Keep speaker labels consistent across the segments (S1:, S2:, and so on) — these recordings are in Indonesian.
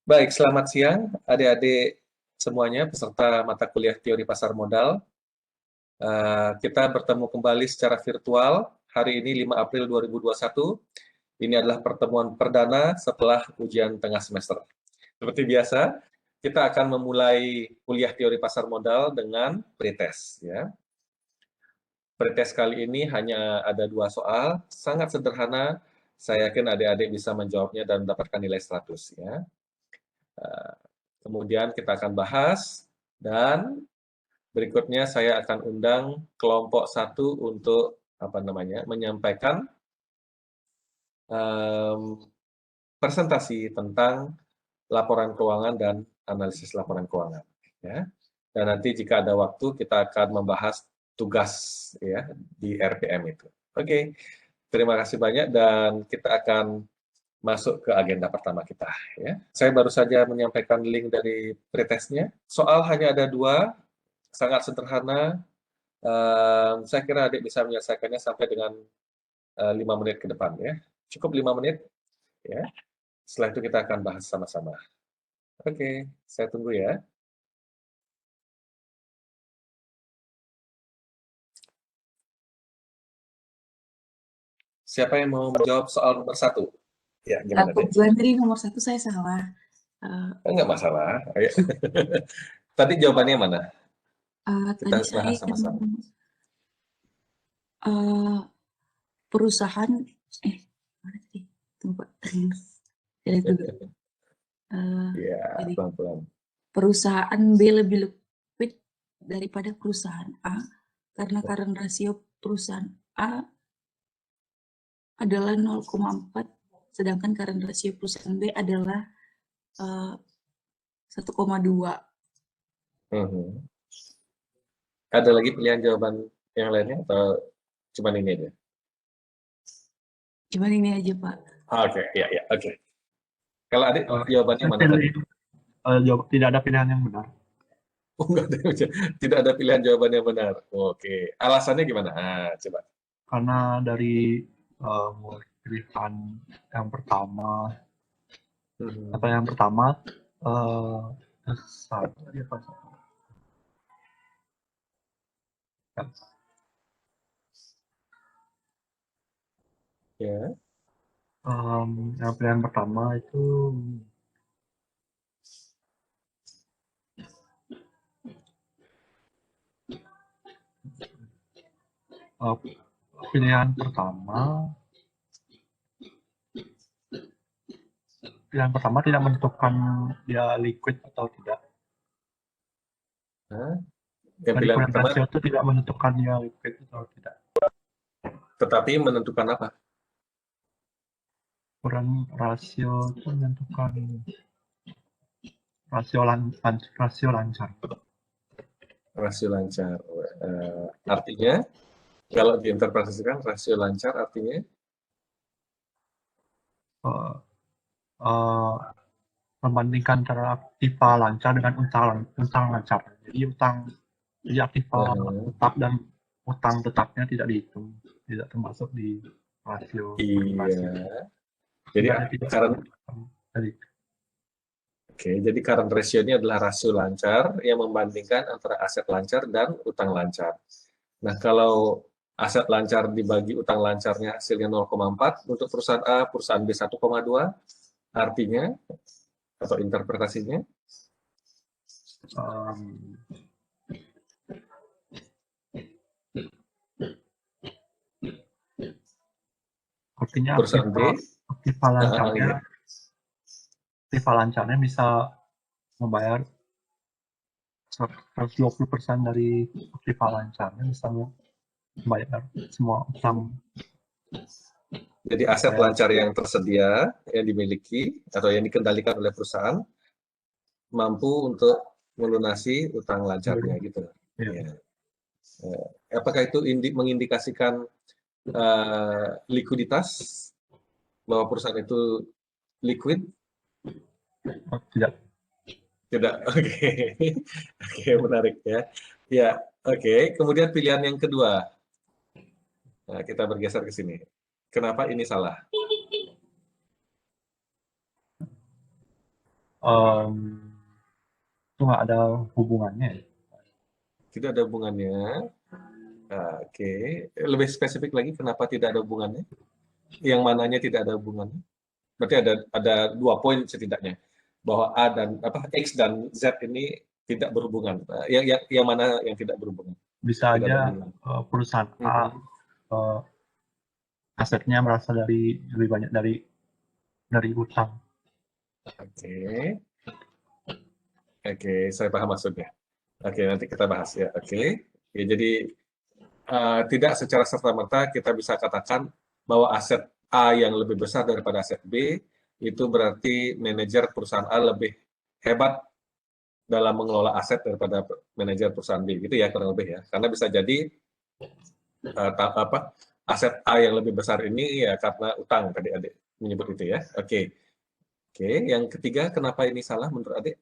S1: Baik, selamat siang adik-adik semuanya peserta mata kuliah teori pasar modal. Kita bertemu kembali secara virtual hari ini 5 April 2021. Ini adalah pertemuan perdana setelah ujian tengah semester. Seperti biasa, kita akan memulai kuliah teori pasar modal dengan pretest. Ya. Pretest kali ini hanya ada 2 soal, sangat sederhana. Saya yakin adik-adik bisa menjawabnya dan mendapatkan nilai 100. Ya. Kemudian kita akan bahas, dan berikutnya saya akan undang kelompok 1 untuk menyampaikan presentasi tentang laporan keuangan dan analisis laporan keuangan. Ya. Dan nanti jika ada waktu kita akan membahas tugas ya di RPM itu. Oke, terima kasih banyak dan kita akan masuk ke agenda pertama kita. Ya. Saya baru saja menyampaikan link dari pretestnya. Soal hanya ada 2, sangat sederhana. Saya kira adik bisa menyelesaikannya sampai dengan 5 menit ke depan. Ya. Cukup 5 menit. Ya. Setelah itu kita akan bahas sama-sama. Oke, saya tunggu ya. Siapa yang mau menjawab soal nomor 1? Ya, gimana deh?
S2: Juandri nomor 1 saya salah.
S1: Enggak masalah. Ayo. Tadi jawabannya mana? Kita
S2: Tadi saya
S1: bahas sama-sama.
S2: perusahaan mana tadi? Tunggu Pak. Lihat dulu.
S1: Ya,
S2: Jadi
S1: pelan-pelan.
S2: perusahaan B lebih liquid daripada perusahaan A karena current ratio perusahaan A adalah 0,4 sedangkan current ratio perusahaan B adalah 1,2.
S1: Ada lagi pilihan jawaban yang lainnya atau cuma ini aja?
S2: Cuman ini aja Pak.
S1: Oke, ya, oke. Kalau adik jawabannya
S3: Saya
S1: mana tadi?
S3: jawab tidak ada pilihan yang benar.
S1: Oh, enggak ada, tidak ada pilihan jawaban yang benar. Oke, alasannya gimana? Coba.
S3: Karena dari pilihan yang pertama atau yang pertama
S1: Ya.
S3: yang pilihan pertama itu pilihan pertama tidak menentukan dia liquid atau tidak.
S1: Yang
S3: Dari
S1: pilihan
S3: current
S1: pertama,
S3: ratio itu tidak menentukan dia liquid atau tidak.
S1: tetapi menentukan apa?
S3: Current rasio itu menentukan rasio lancar.
S1: Rasio lancar. Artinya, kalau diinterpretasikan rasio lancar artinya?
S3: Membandingkan antara aktiva lancar dengan utang lancar. Jadi aktiva tetap dan utang tetapnya tidak dihitung, tidak termasuk di rasio.
S1: Iya. Jadi current ratio ini adalah rasio lancar yang membandingkan antara aset lancar dan utang lancar. Nah, kalau aset lancar dibagi utang lancarnya hasilnya 0,4 untuk perusahaan A, perusahaan B 1,2, artinya atau interpretasinya?
S3: Artinya
S1: perusahaan B,
S3: aktiva lancarnya bisa membayar 120% dari aktiva lancarnya, misalnya membayar semua utang.
S1: Jadi aset lancar yang tersedia, yang dimiliki atau yang dikendalikan oleh perusahaan mampu untuk melunasi utang lancarnya gitu. Ya. Apakah itu mengindikasikan likuiditas, bahwa perusahaan itu liquid? Tidak. Oke. Oke, menarik ya. Ya, oke. Kemudian pilihan yang kedua. Nah, kita bergeser ke sini. Kenapa ini salah?
S3: itu nggak ada hubungannya.
S1: Tidak ada hubungannya. Oke, lebih spesifik lagi kenapa tidak ada hubungannya? Yang mananya tidak ada hubungannya? Berarti ada 2 poin setidaknya bahwa A dan X dan Z ini tidak berhubungan. Yang mana yang tidak berhubungan?
S3: Bisa
S1: Tidak ada
S3: aja
S1: hubungan.
S3: perusahaan A asetnya berasal dari lebih banyak dari utang.
S1: Oke, saya paham maksudnya. Oke, nanti kita bahas ya. Oke, ya, jadi tidak secara serta-merta kita bisa katakan bahwa aset A yang lebih besar daripada aset B, itu berarti manajer perusahaan A lebih hebat dalam mengelola aset daripada manajer perusahaan B, gitu ya kurang lebih ya. Karena bisa jadi aset A yang lebih besar ini ya karena utang, tadi adik menyebut itu ya. Oke, yang ketiga kenapa ini salah menurut adik?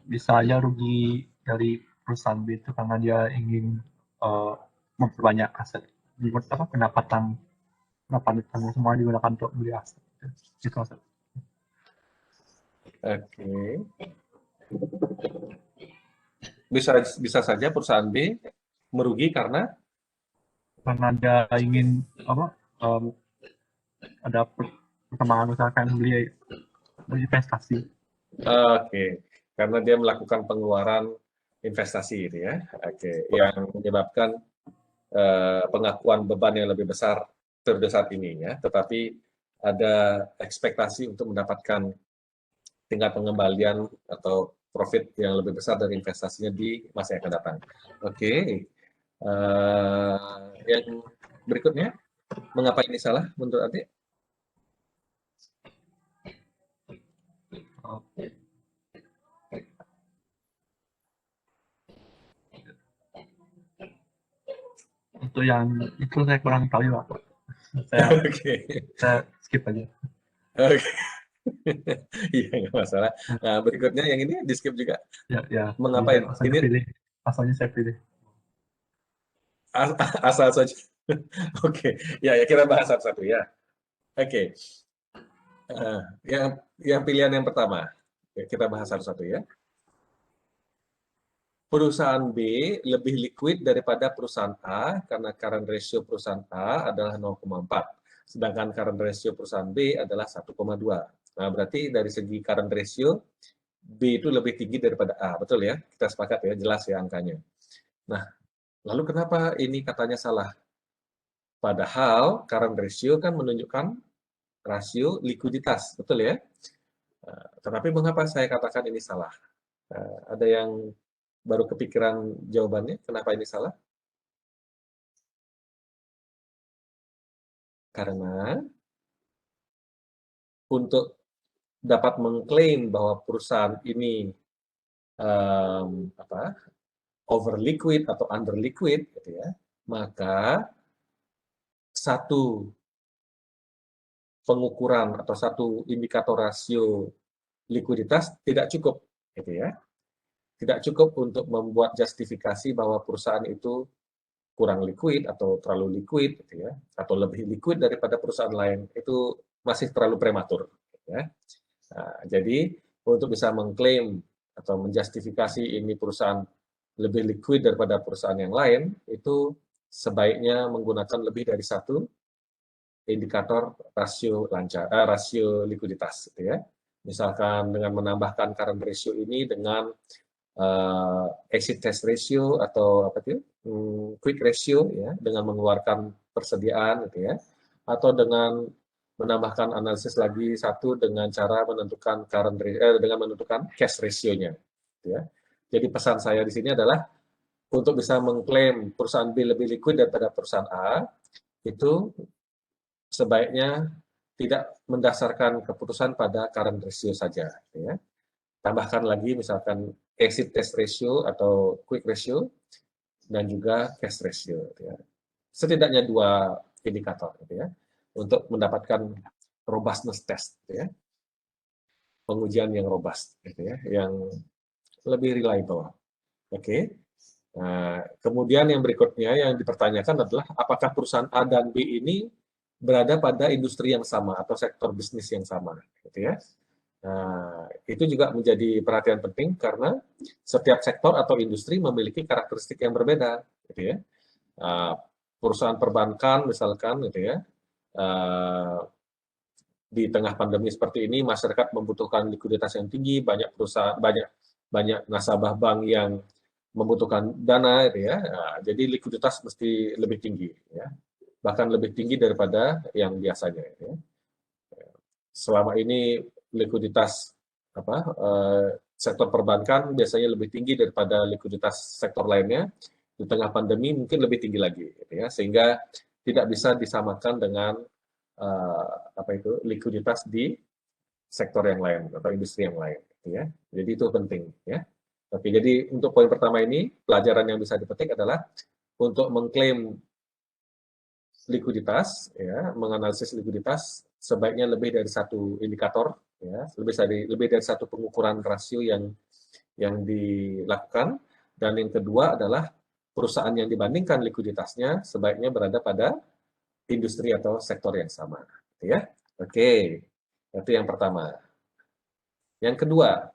S3: Bisa aja rugi dari perusahaan B itu karena dia ingin memperbanyak aset. Pendapatan semua digunakan untuk beli aset. Itu aset.
S1: Oke. Bisa saja perusahaan B merugi karena
S3: dia ingin ada perkembangan usaha beli investasi.
S1: Oke, karena dia melakukan pengeluaran investasi itu ya. Oke, yang menyebabkan pengakuan beban yang lebih besar periode saat ini ya. Tetapi ada ekspektasi untuk mendapatkan tingkat pengembalian atau profit yang lebih besar dari investasinya di masa yang akan datang. Oke, yang berikutnya, mengapa ini salah menurut adik?
S3: Untuk yang itu saya kurang tahu ya, Pak. Saya skip aja.
S1: Oke. Iya, nggak masalah. Nah, berikutnya yang ini di skip juga.
S3: Ya.
S1: Mengapa ini?
S3: Asalnya saya pilih.
S1: Asal saja. Oke, ya kita bahas satu-satu ya. Oke. Yang pilihan yang pertama, kita bahas satu-satu ya. Perusahaan B lebih liquid daripada perusahaan A karena current ratio perusahaan A adalah 0,4. Sedangkan current ratio perusahaan B adalah 1,2. Nah, berarti dari segi current ratio, B itu lebih tinggi daripada A. Betul ya? Kita sepakat ya, jelas ya angkanya. Nah, lalu kenapa ini katanya salah? Padahal current ratio kan menunjukkan rasio likuiditas, betul ya? Tetapi mengapa saya katakan ini salah? Ada yang baru kepikiran jawabannya, kenapa ini salah? Karena untuk dapat mengklaim bahwa perusahaan ini over liquid atau under liquid, gitu ya, maka satu pengukuran atau satu indikator rasio likuiditas tidak cukup, gitu ya. Tidak cukup untuk membuat justifikasi bahwa perusahaan itu kurang liquid atau terlalu liquid, gitu ya, atau lebih liquid daripada perusahaan lain, itu masih terlalu prematur. Gitu ya. Nah, jadi untuk bisa mengklaim atau menjustifikasi ini perusahaan lebih liquid daripada perusahaan yang lain, itu sebaiknya menggunakan lebih dari satu indikator rasio likuiditas, gitu ya. Misalkan dengan menambahkan current ratio ini dengan exit test ratio atau quick ratio ya, dengan mengeluarkan persediaan gitu ya, atau dengan menambahkan analisis lagi satu dengan cara menentukan dengan menentukan cash ratio-nya gitu ya. Jadi pesan saya di sini adalah untuk bisa mengklaim perusahaan B lebih liquid daripada perusahaan A, itu sebaiknya tidak mendasarkan keputusan pada current ratio saja gitu ya. Tambahkan lagi misalkan exit test ratio atau quick ratio dan juga cash ratio. Gitu ya. Setidaknya 2 indikator gitu ya, untuk mendapatkan robustness test, gitu ya. Pengujian yang robust, gitu ya, yang lebih reliable. Oke. Nah, kemudian yang berikutnya yang dipertanyakan adalah apakah perusahaan A dan B ini berada pada industri yang sama atau sektor bisnis yang sama, gitu ya. Nah, itu juga menjadi perhatian penting karena setiap sektor atau industri memiliki karakteristik yang berbeda, gitu ya. Perusahaan perbankan misalkan, gitu ya, di tengah pandemi seperti ini masyarakat membutuhkan likuiditas yang tinggi, banyak perusahaan, banyak nasabah bank yang membutuhkan dana, gitu ya. Nah, jadi likuiditas mesti lebih tinggi, ya, bahkan lebih tinggi daripada yang biasanya, ya. Selama ini likuiditas sektor perbankan biasanya lebih tinggi daripada likuiditas sektor lainnya. Di tengah pandemi mungkin lebih tinggi lagi, gitu ya, sehingga tidak bisa disamakan dengan likuiditas di sektor yang lain atau industri yang lain, gitu ya. Jadi itu penting, ya. Oke, jadi untuk poin pertama ini pelajaran yang bisa dipetik adalah untuk mengklaim likuiditas, ya, menganalisis likuiditas sebaiknya lebih dari satu indikator, ya, lebih dari satu pengukuran rasio yang dilakukan, dan yang kedua adalah perusahaan yang dibandingkan likuiditasnya sebaiknya berada pada industri atau sektor yang sama, ya. Oke, itu yang pertama. Yang kedua,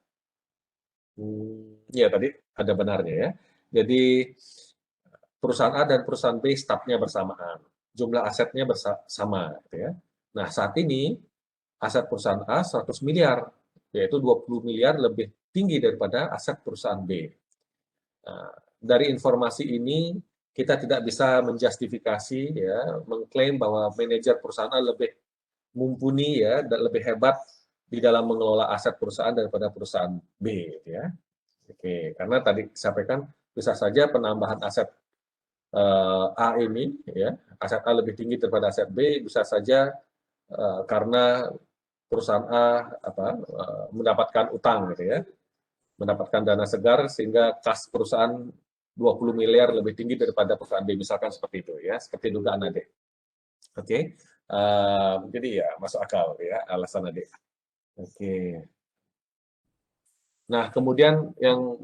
S1: ya tadi ada benarnya, ya. Jadi perusahaan A dan perusahaan B start-nya bersamaan, jumlah asetnya sama, gitu ya. Nah, saat ini aset perusahaan A 100 miliar, yaitu 20 miliar lebih tinggi daripada aset perusahaan B. Nah, dari informasi ini kita tidak bisa menjustifikasi, ya, mengklaim bahwa manajer perusahaan A lebih mumpuni, ya, dan lebih hebat di dalam mengelola aset perusahaan daripada perusahaan B, gitu ya. Oke, karena tadi disampaikan bisa saja penambahan aset A ini, ya, aset A lebih tinggi daripada aset B, bisa saja karena perusahaan A mendapatkan utang, gitu ya, mendapatkan dana segar sehingga kas perusahaan 20 miliar lebih tinggi daripada perusahaan B, misalkan seperti itu, ya, seperti dugaan Ade. Oke, jadi ya masuk akal, ya, alasan Ade. Oke. Nah, kemudian yang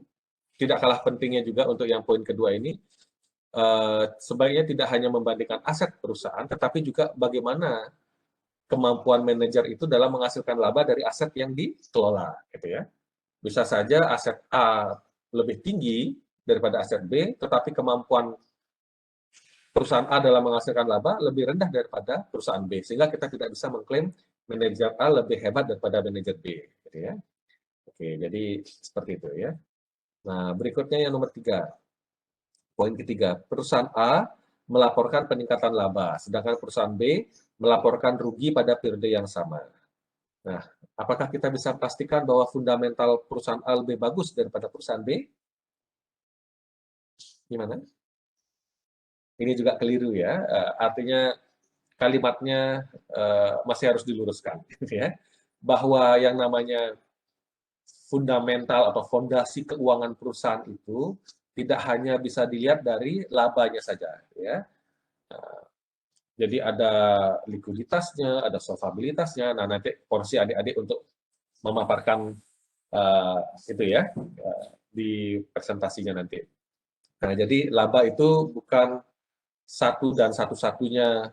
S1: tidak kalah pentingnya juga untuk yang poin kedua ini, sebaiknya tidak hanya membandingkan aset perusahaan, tetapi juga bagaimana kemampuan manajer itu dalam menghasilkan laba dari aset yang dikelola, gitu ya. Bisa saja aset A lebih tinggi daripada aset B, tetapi kemampuan perusahaan A dalam menghasilkan laba lebih rendah daripada perusahaan B, sehingga kita tidak bisa mengklaim manajer A lebih hebat daripada manajer B, gitu ya. Oke, jadi seperti itu, ya. Nah, berikutnya yang nomor 3. Poin ketiga, perusahaan A melaporkan peningkatan laba, sedangkan perusahaan B melaporkan rugi pada periode yang sama. Nah, apakah kita bisa pastikan bahwa fundamental perusahaan A lebih bagus daripada perusahaan B? Gimana? Ini juga keliru, ya. Artinya kalimatnya masih harus diluruskan, ya. Bahwa yang namanya fundamental atau fondasi keuangan perusahaan itu tidak hanya bisa dilihat dari labanya saja, ya. Jadi ada likuiditasnya, ada solvabilitasnya. Nah, nanti porsi adik-adik untuk memaparkan itu, ya, di presentasinya nanti. Nah, jadi laba itu bukan satu-satunya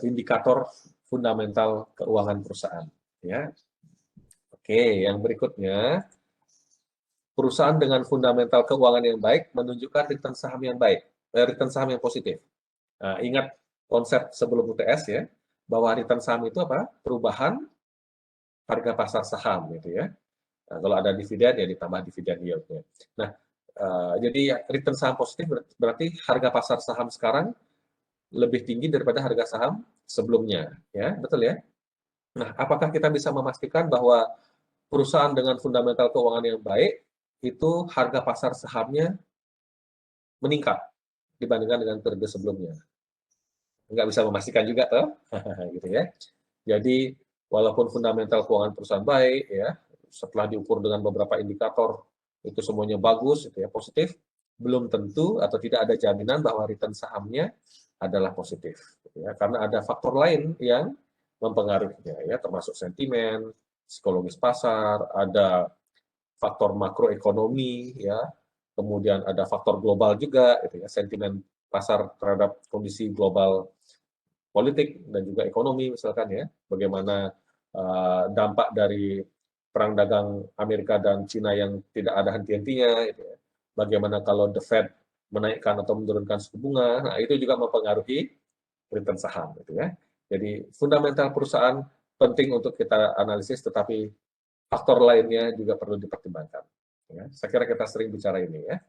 S1: indikator fundamental keuangan perusahaan, ya. Oke, yang berikutnya, perusahaan dengan fundamental keuangan yang baik menunjukkan return saham yang baik, return saham yang positif. Nah, ingat konsep sebelum UTS, ya, bahwa return saham itu apa? Perubahan harga pasar saham, gitu ya. Nah, kalau ada dividen, ya ditambah dividen yield-nya. Nah, jadi return saham positif berarti harga pasar saham sekarang lebih tinggi daripada harga saham sebelumnya, ya, betul, ya. Nah, apakah kita bisa memastikan bahwa perusahaan dengan fundamental keuangan yang baik itu harga pasar sahamnya meningkat dibandingkan dengan periode sebelumnya? Nggak bisa memastikan juga, toh. Gitu, ya. Jadi walaupun fundamental keuangan perusahaan baik, ya, setelah diukur dengan beberapa indikator itu semuanya bagus, gitu ya, positif, belum tentu atau tidak ada jaminan bahwa return sahamnya adalah positif, gitu ya, karena ada faktor lain yang mempengaruhinya, ya, termasuk sentimen, psikologis pasar, ada faktor makroekonomi, ya, kemudian ada faktor global juga, gitu ya, sentimen pasar terhadap kondisi global politik dan juga ekonomi misalkan ya, bagaimana dampak dari perang dagang Amerika dan Cina yang tidak ada henti-hentinya, gitu ya. Bagaimana kalau The Fed menaikkan atau menurunkan suku bunga, nah itu juga mempengaruhi return saham, gitu ya. Jadi fundamental perusahaan penting untuk kita analisis, tetapi faktor lainnya juga perlu dipertimbangkan. Ya, saya kira kita sering bicara ini ya.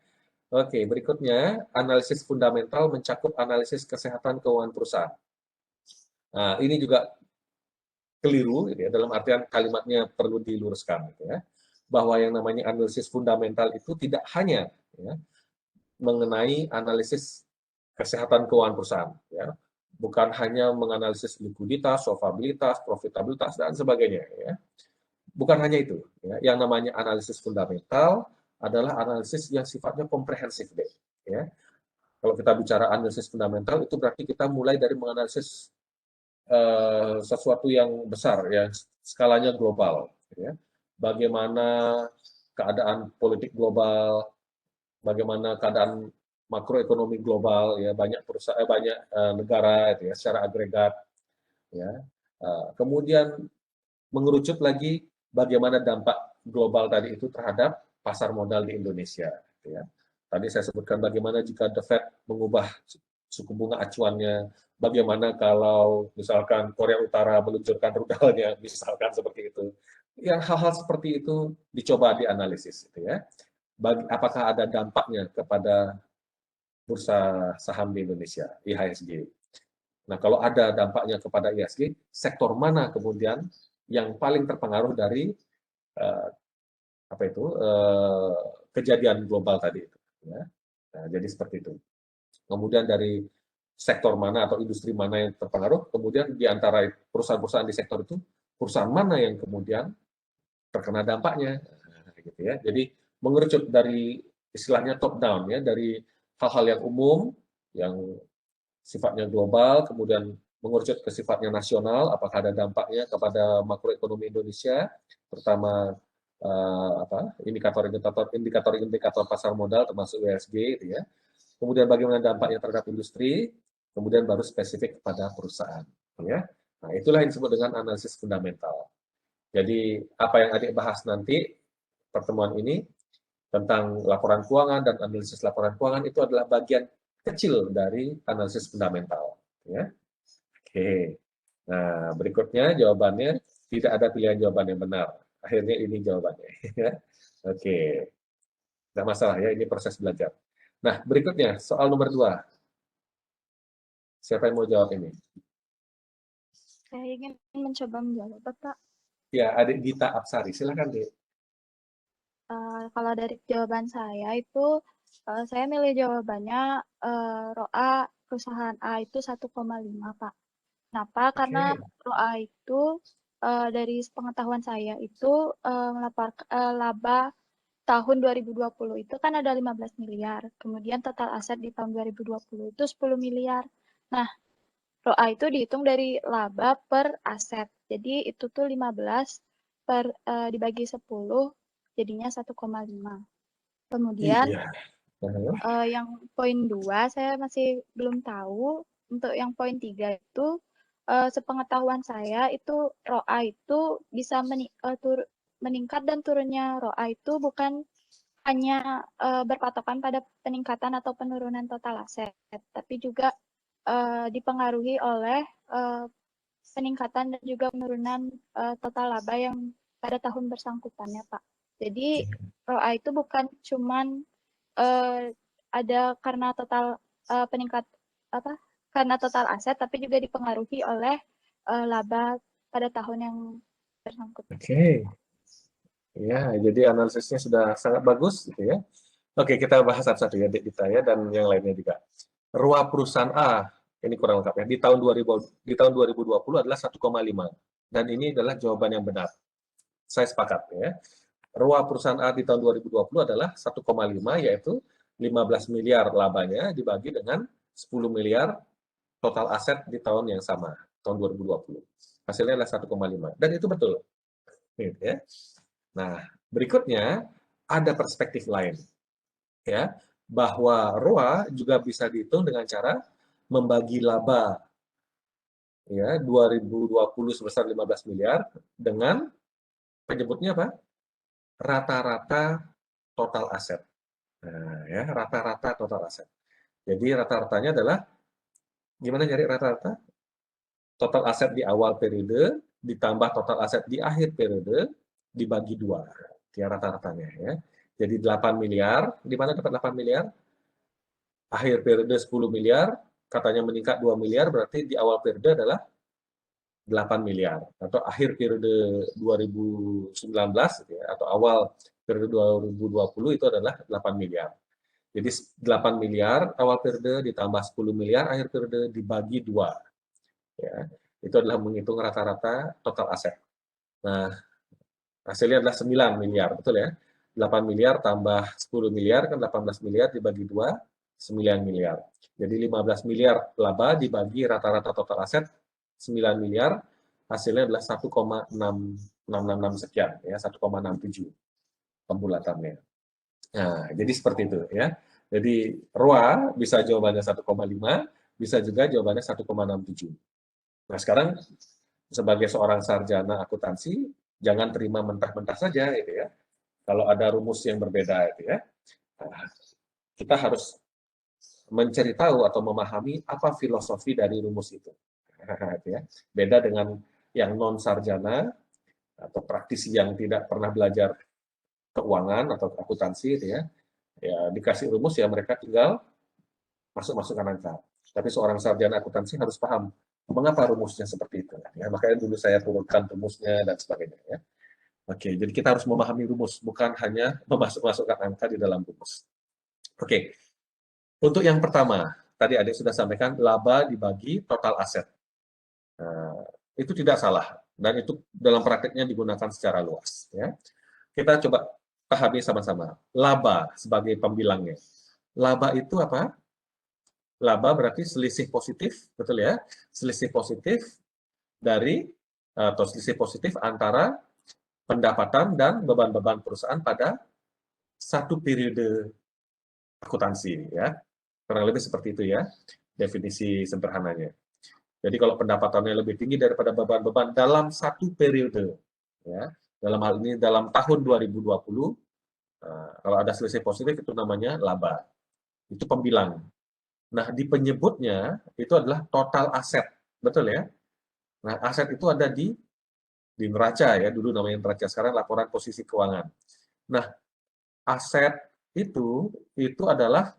S1: Oke, berikutnya analisis fundamental mencakup analisis kesehatan keuangan perusahaan. Nah, ini juga keliru, gitu ya, dalam artian kalimatnya perlu diluruskan, gitu ya, bahwa yang namanya analisis fundamental itu tidak hanya ya, mengenai analisis kesehatan keuangan perusahaan, ya, bukan hanya menganalisis likuiditas, solvabilitas, profitabilitas dan sebagainya, ya. Bukan hanya itu, ya. Yang namanya analisis fundamental adalah analisis yang sifatnya komprehensif, deh, ya. Kalau kita bicara analisis fundamental itu berarti kita mulai dari menganalisis sesuatu yang besar, ya, skalanya global, ya. Bagaimana keadaan politik global, bagaimana keadaan makroekonomi global, ya, banyak perusahaan, banyak negara, ya, secara agregat, ya. Kemudian mengerucut lagi bagaimana dampak global tadi itu terhadap pasar modal di Indonesia, ya. Tadi saya sebutkan bagaimana jika The Fed mengubah suku bunga acuannya, bagaimana kalau misalkan Korea Utara meluncurkan rudalnya, misalkan seperti itu. Yang hal-hal seperti itu dicoba dianalisis, gitu ya. Apakah ada dampaknya kepada bursa saham di Indonesia, IHSG. Nah, kalau ada dampaknya kepada IHSG, sektor mana kemudian yang paling terpengaruh dari kejadian global tadi itu, ya. Nah, jadi seperti itu. Kemudian dari sektor mana atau industri mana yang terpengaruh, kemudian di antara perusahaan-perusahaan di sektor itu, perusahaan mana yang kemudian terkena dampaknya, gitu ya. Jadi mengerucut dari istilahnya top down, ya, dari hal-hal yang umum, yang sifatnya global, kemudian mengerucut ke sifatnya nasional, apakah ada dampaknya kepada makroekonomi Indonesia, terutama indikator pasar modal termasuk IHSG, gitu ya. Kemudian bagaimana dampaknya terhadap industri, kemudian baru spesifik kepada perusahaan, ya. Nah, itulah yang disebut dengan analisis fundamental. Jadi apa yang adik bahas nanti pertemuan ini tentang laporan keuangan dan analisis laporan keuangan itu adalah bagian kecil dari analisis fundamental, ya. Oke. Nah, berikutnya jawabannya tidak ada pilihan jawaban yang benar. Akhirnya ini jawabannya. Oke. Tidak masalah ya, ini proses belajar. Nah, berikutnya soal nomor 2. Siapa yang mau jawab ini?
S4: Saya ingin mencoba menjawab, Bapak.
S1: Ya, adik Gita Apsari. Silakan, Dik.
S4: Kalau dari jawaban saya itu, saya milih jawabannya ROA perusahaan A itu 1,5, Pak. Kenapa? Karena ROA itu dari pengetahuan saya itu laba tahun 2020 itu kan ada 15 miliar. Kemudian total aset di tahun 2020 itu 10 miliar. Nah, ROA itu dihitung dari laba per aset. Jadi itu tuh 15 dibagi 10 jadinya 1,5. Kemudian yang poin 2 saya masih belum tahu. Untuk yang poin 3 itu sepengetahuan saya itu ROA itu bisa meningkat dan turunnya ROA itu bukan hanya berpatokan pada peningkatan atau penurunan total aset, tapi juga dipengaruhi oleh peningkatan dan juga penurunan total laba yang pada tahun bersangkutannya, Pak. Jadi ROA itu bukan cuman ada karena total karena total aset, tapi juga dipengaruhi oleh laba pada tahun yang bersangkutan.
S1: Oke. Ya, jadi analisisnya sudah sangat bagus, gitu ya. Oke, kita bahas satu-satu ya, Dik Gita ya, dan yang lainnya juga. ROA perusahaan A, ini kurang lengkap ya, di tahun 2020 adalah 1,5. Dan ini adalah jawaban yang benar. Saya sepakat ya. ROA perusahaan A di tahun 2020 adalah 1,5, yaitu 15 miliar labanya dibagi dengan 10 miliar total aset di tahun yang sama, tahun 2020. Hasilnya adalah 1,5. Dan itu betul. Ya. Nah, berikutnya ada perspektif lain. Ya, bahwa ROA juga bisa dihitung dengan cara membagi laba ya 2020 sebesar 15 miliar dengan penyebutnya apa? Rata-rata total aset. Nah, ya, rata-rata total aset. Jadi rata-ratanya adalah gimana nyari rata-rata? Total aset di awal periode ditambah total aset di akhir periode dibagi 2. Ya rata-ratanya ya. Jadi 8 miliar, di mana dapat 8 miliar? Akhir periode 10 miliar, katanya meningkat 2 miliar, berarti di awal periode adalah 8 miliar. Atau akhir periode 2019, gitu ya, atau awal periode 2020 itu adalah 8 miliar. Jadi 8 miliar awal periode ditambah 10 miliar akhir periode dibagi 2. Ya, itu adalah menghitung rata-rata total aset. Nah, hasilnya adalah 9 miliar, betul ya? 8 miliar tambah 10 miliar, kan 18 miliar dibagi 2, 9 miliar. Jadi 15 miliar laba dibagi rata-rata total aset, 9 miliar, hasilnya adalah 1,666 sekian, ya 1,67 pembulatannya. Nah, jadi seperti itu ya. Jadi ROA bisa jawabannya 1,5, bisa juga jawabannya 1,67. Nah, sekarang sebagai seorang sarjana akuntansi, jangan terima mentah-mentah saja gitu ya. Kalau ada rumus yang berbeda gitu ya. Nah, kita harus mencari tahu atau memahami apa filosofi dari rumus itu. Gitu ya. Beda dengan yang non sarjana atau praktisi yang tidak pernah belajar keuangan atau akuntansi gitu ya. Ya dikasih rumus ya mereka tinggal masuk-masukkan angka. Tapi seorang sarjana akuntansi harus paham mengapa rumusnya seperti itu. Ya, makanya dulu saya turunkan rumusnya dan sebagainya. Ya. Oke, jadi kita harus memahami rumus, bukan hanya memasuk-masukkan angka di dalam rumus. Oke, untuk yang pertama, tadi adik sudah sampaikan, laba dibagi total aset. Nah, itu tidak salah, dan itu dalam prakteknya digunakan secara luas. Ya. Kita coba pahami sama-sama. Laba sebagai pembilangnya. Laba itu apa? Laba berarti selisih positif, betul ya? Selisih positif dari atau selisih positif antara pendapatan dan beban-beban perusahaan pada satu periode akuntansi ya. Kurang lebih seperti itu ya definisi sederhananya. Jadi kalau pendapatannya lebih tinggi daripada beban-beban dalam satu periode ya. Dalam hal ini dalam tahun 2020 kalau ada selisih positif itu namanya laba. Itu pembilang. Nah, di penyebutnya itu adalah total aset, betul ya? Nah, aset itu ada di neraca ya, dulu namanya neraca, sekarang laporan posisi keuangan. Nah, aset itu adalah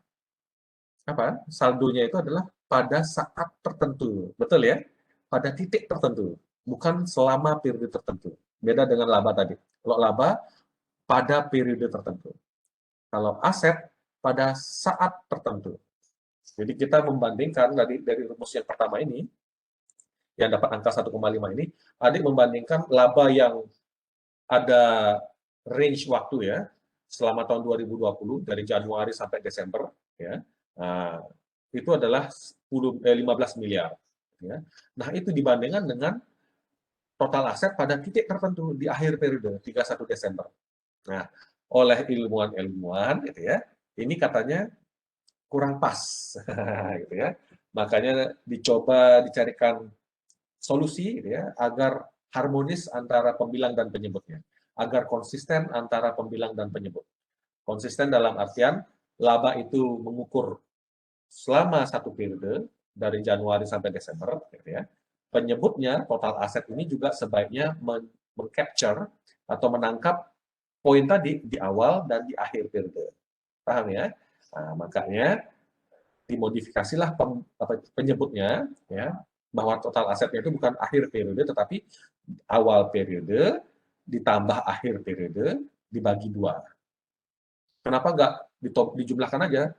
S1: apa? Saldonya itu adalah pada saat tertentu, betul ya? Pada titik tertentu, bukan selama periode tertentu. Beda dengan laba tadi. Kalau laba pada periode tertentu. Kalau aset pada saat tertentu. Jadi kita membandingkan dari rumus yang pertama ini, yang dapat angka 1,5 ini, adik membandingkan laba yang ada range waktu ya, selama tahun 2020, dari Januari sampai Desember, ya, nah, itu adalah 15 miliar. Ya. Nah, itu dibandingkan dengan total aset pada titik tertentu di akhir periode, 31 Desember. Nah, oleh ilmuwan-ilmuwan, gitu ya, ini katanya kurang pas, gitu ya. Makanya dicoba dicarikan solusi, gitu ya, agar harmonis antara pembilang dan penyebutnya, agar konsisten antara pembilang dan penyebut. Konsisten dalam artian laba itu mengukur selama satu periode dari Januari sampai Desember, gitu ya. Penyebutnya total aset ini juga sebaiknya mengcapture atau menangkap poin tadi di awal dan di akhir periode. Paham ya? Nah, makanya dimodifikasilah penyebutnya ya, bahwa total asetnya itu bukan akhir periode tetapi awal periode ditambah akhir periode dibagi 2. Kenapa nggak dijumlahkan aja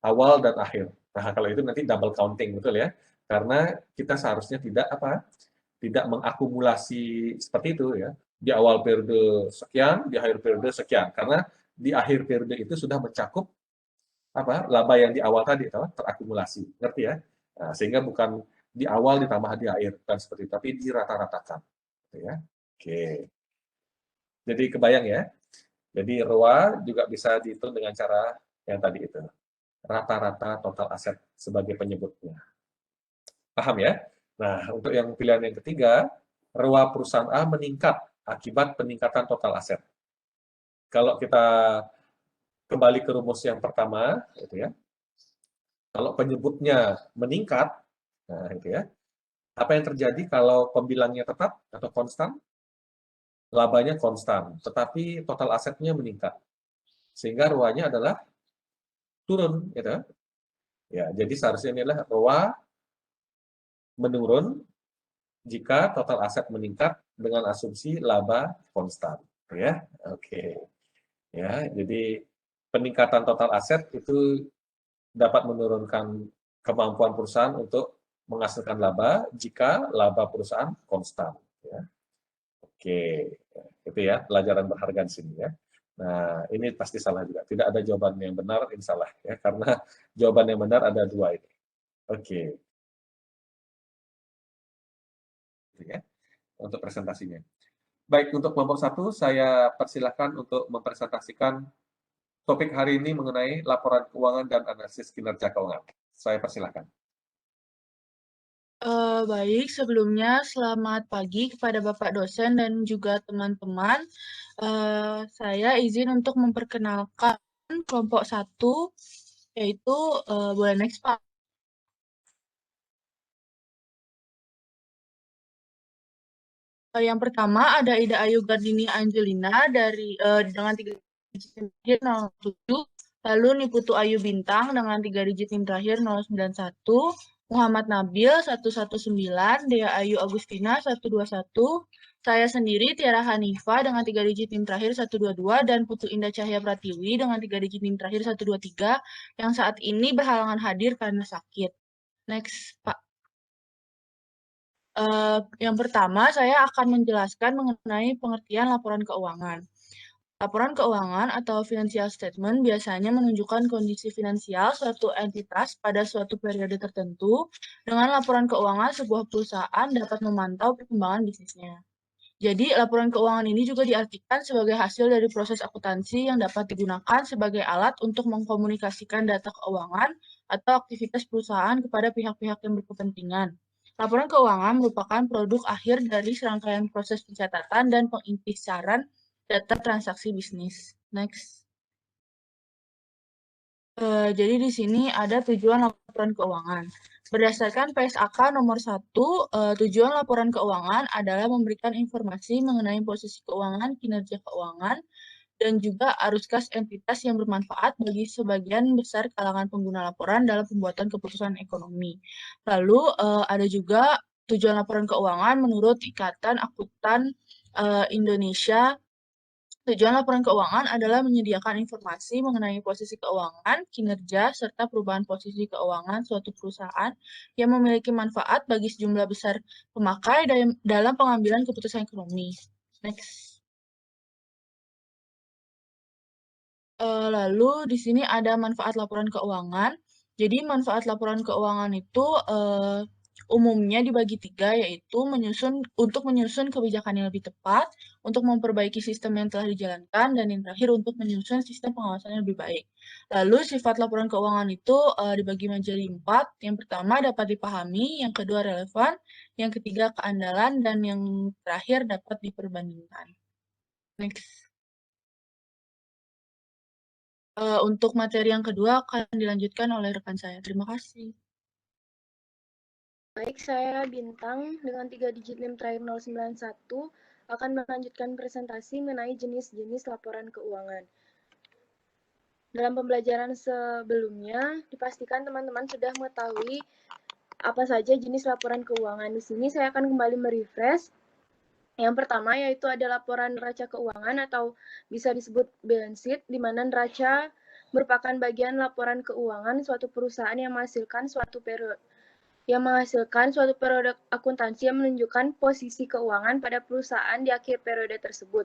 S1: awal dan akhir? Nah, kalau itu nanti double counting, betul ya? Karena kita seharusnya tidak mengakumulasi seperti itu ya. Di awal periode sekian, di akhir periode sekian. Karena di akhir periode itu sudah mencakup laba yang di awal tadi terakumulasi, ngerti ya? Nah, sehingga bukan di awal ditambah di akhir, bukan seperti itu, tapi dirata-ratakan, gitu ya. Oke. Jadi kebayang ya. Jadi ROA juga bisa dihitung dengan cara yang tadi itu. rata-rata total aset sebagai penyebutnya. Paham ya? Nah, untuk yang pilihan yang ketiga, ROA perusahaan A meningkat akibat peningkatan total aset. Kalau kita kembali ke rumus yang pertama, itu ya. Kalau penyebutnya meningkat, nah itu ya. Apa yang terjadi kalau pembilangnya tetap atau konstan? Labanya konstan, tetapi total asetnya meningkat. Sehingga ROA-nya adalah turun, gitu. Ya, jadi seharusnya ini adalah ROA menurun jika total aset meningkat dengan asumsi laba konstan, ya. Oke. Ya, jadi peningkatan total aset itu dapat menurunkan kemampuan perusahaan untuk menghasilkan laba jika laba perusahaan konstan, ya. Oke, itu ya pelajaran berharga di sini ya. Nah, ini pasti salah juga. Tidak ada jawaban yang benar, insya Allah ya, karena jawaban yang benar ada dua ini. Oke, itu ya untuk presentasinya. Baik, untuk kelompok 1, saya persilahkan untuk mempresentasikan topik hari ini mengenai laporan keuangan dan analisis kinerja keuangan. Saya persilahkan.
S5: Baik, sebelumnya selamat pagi kepada Bapak dosen dan juga teman-teman. Saya izin untuk memperkenalkan kelompok 1, yaitu boleh next, Pak. Yang pertama ada Ida Ayu Gardini Angelina dari dengan 3 digit NIM terakhir 07, lalu Niputu Ayu Bintang dengan 3 digit NIM terakhir 091, Muhammad Nabil 119, Dea Ayu Agustina 121, saya sendiri Tiara Hanifa dengan 3 digit NIM terakhir 122, dan Putu Indah Cahya Pratiwi dengan 3 digit NIM terakhir 123 yang saat ini berhalangan hadir karena sakit. Next, Pak. Yang pertama, saya akan menjelaskan mengenai pengertian laporan keuangan. Laporan keuangan atau financial statement biasanya menunjukkan kondisi finansial suatu entitas pada suatu periode tertentu. Dengan laporan keuangan, sebuah perusahaan dapat memantau perkembangan bisnisnya. Jadi, laporan keuangan ini juga diartikan sebagai hasil dari proses akuntansi yang dapat digunakan sebagai alat untuk mengkomunikasikan data keuangan atau aktivitas perusahaan kepada pihak-pihak yang berkepentingan. Laporan keuangan merupakan produk akhir dari serangkaian proses pencatatan dan pengintisaran data transaksi bisnis. Next. Jadi di sini ada tujuan laporan keuangan. Berdasarkan PSAK nomor 1, tujuan laporan keuangan adalah memberikan informasi mengenai posisi keuangan, kinerja keuangan, dan juga arus kas entitas yang bermanfaat bagi sebagian besar kalangan pengguna laporan dalam pembuatan keputusan ekonomi. Lalu ada juga tujuan laporan keuangan menurut Ikatan Akuntan Indonesia. Tujuan laporan keuangan adalah menyediakan informasi mengenai posisi keuangan, kinerja, serta perubahan posisi keuangan suatu perusahaan yang memiliki manfaat bagi sejumlah besar pemakai dalam pengambilan keputusan ekonomi. Next. Lalu di sini ada manfaat laporan keuangan. Jadi manfaat laporan keuangan itu umumnya dibagi 3, yaitu untuk menyusun kebijakan yang lebih tepat, untuk memperbaiki sistem yang telah dijalankan, dan yang terakhir untuk menyusun sistem pengawasan yang lebih baik. Lalu sifat laporan keuangan itu dibagi menjadi 4. Yang pertama dapat dipahami, yang kedua relevan, yang ketiga keandalan, dan yang terakhir dapat diperbandingkan. Next. Untuk materi yang kedua akan dilanjutkan oleh rekan saya. Terima kasih.
S6: Baik, saya Bintang dengan 3 digit NIM terakhir 091 akan melanjutkan presentasi mengenai jenis-jenis laporan keuangan. Dalam pembelajaran sebelumnya, dipastikan teman-teman sudah mengetahui apa saja jenis laporan keuangan. Di sini saya akan kembali merefresh. Yang pertama yaitu ada laporan neraca keuangan atau bisa disebut balance sheet, di mana neraca merupakan bagian laporan keuangan suatu perusahaan yang menghasilkan suatu periode akuntansi yang menunjukkan posisi keuangan pada perusahaan di akhir periode tersebut.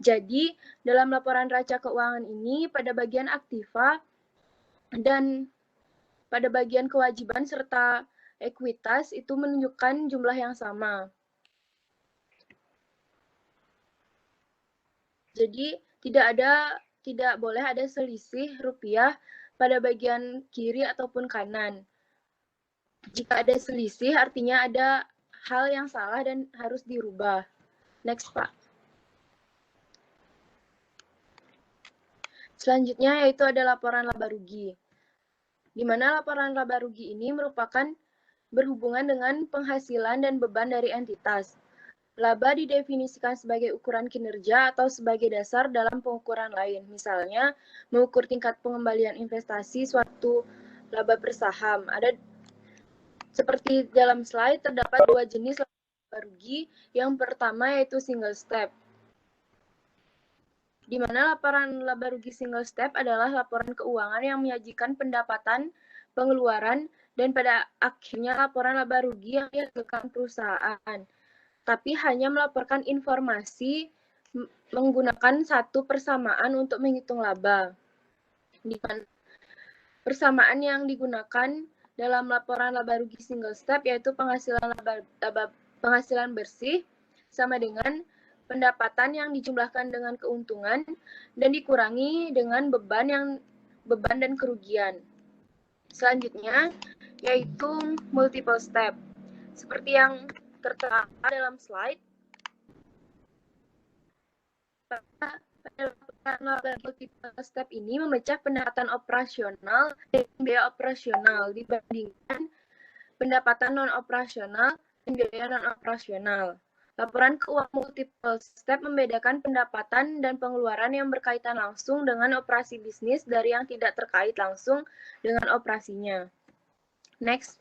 S6: Jadi, dalam laporan neraca keuangan ini, pada bagian aktiva dan pada bagian kewajiban serta ekuitas itu menunjukkan jumlah yang sama. Jadi, tidak boleh ada selisih rupiah pada bagian kiri ataupun kanan. Jika ada selisih, artinya ada hal yang salah dan harus dirubah. Next, Pak. Selanjutnya yaitu ada laporan laba rugi, di mana laporan laba rugi ini merupakan berhubungan dengan penghasilan dan beban dari entitas. Laba didefinisikan sebagai ukuran kinerja atau sebagai dasar dalam pengukuran lain. Misalnya, mengukur tingkat pengembalian investasi suatu laba per saham. Ada seperti dalam slide, terdapat dua jenis laba rugi. Yang pertama yaitu single step, di mana laporan laba rugi single step adalah laporan keuangan yang menyajikan pendapatan, pengeluaran, dan pada akhirnya laporan laba rugi yang dihasilkan perusahaan, tapi hanya melaporkan informasi menggunakan satu persamaan untuk menghitung laba. Di mana persamaan yang digunakan dalam laporan laba rugi single step yaitu penghasilan bersih sama dengan pendapatan yang dijumlahkan dengan keuntungan dan dikurangi dengan beban dan kerugian. Selanjutnya yaitu multiple step. Seperti yang tertera dalam slide, pada multiple step ini memecah pendapatan operasional dan biaya operasional dibandingkan pendapatan non-operasional dan biaya non-operasional. Laporan keuangan multiple step membedakan pendapatan dan pengeluaran yang berkaitan langsung dengan operasi bisnis dari yang tidak terkait langsung dengan operasinya. Next.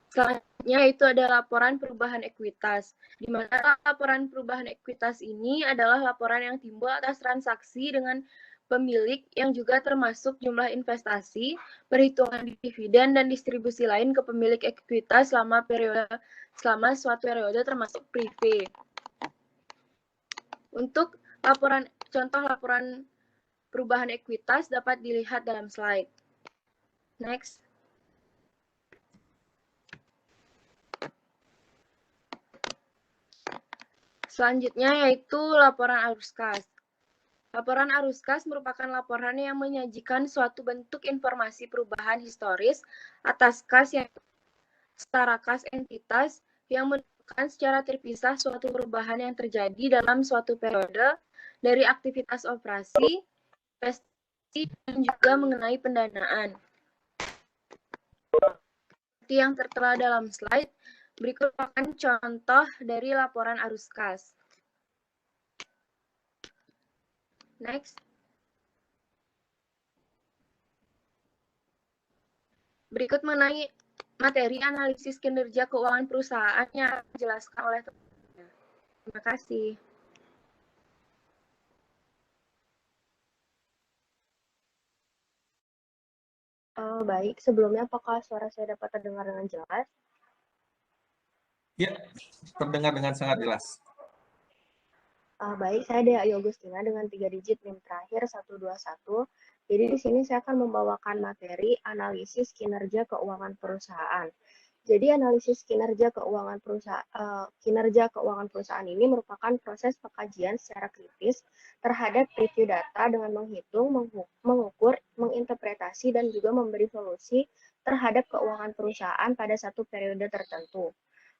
S6: Selanjutnya itu ada laporan perubahan ekuitas, di mana laporan perubahan ekuitas ini adalah laporan yang timbul atas transaksi dengan pemilik yang juga termasuk jumlah investasi, perhitungan dividen, dan distribusi lain ke pemilik ekuitas selama suatu periode termasuk prive. Untuk contoh laporan perubahan ekuitas dapat dilihat dalam slide. Next. Selanjutnya yaitu laporan arus kas. Laporan arus kas merupakan laporan yang menyajikan suatu bentuk informasi perubahan historis atas kas yang setara kas entitas yang menunjukkan secara terpisah suatu perubahan yang terjadi dalam suatu periode dari aktivitas operasi, investasi, dan juga mengenai pendanaan. Seperti yang tertera dalam slide, berikut merupakan contoh dari laporan arus kas. Next. Berikut mengenai materi analisis kinerja keuangan perusahaan yang dijelaskan oleh teman-teman. Terima kasih.
S7: Baik, sebelumnya apakah suara saya dapat terdengar dengan jelas?
S1: Ya, terdengar dengan sangat jelas.
S7: Baik, saya Dea Yogustina dengan 3 digit NIM terakhir 121. Jadi di sini saya akan membawakan materi analisis kinerja keuangan perusahaan. Jadi analisis kinerja keuangan perusahaan ini merupakan proses pengkajian secara kritis terhadap review data dengan menghitung, mengukur, menginterpretasi, dan juga memberi solusi terhadap keuangan perusahaan pada satu periode tertentu.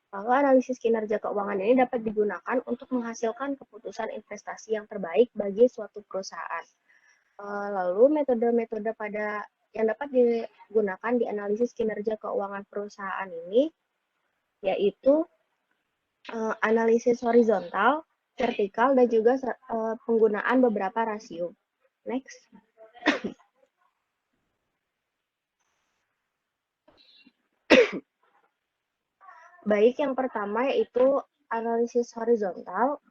S7: Lalu analisis kinerja keuangan ini dapat digunakan untuk menghasilkan keputusan investasi yang terbaik bagi suatu perusahaan. Lalu metode-metode yang dapat digunakan di analisis kinerja keuangan perusahaan ini yaitu analisis horizontal, vertikal, dan juga penggunaan beberapa rasio. Next. Baik, yang pertama yaitu analisis horizontal.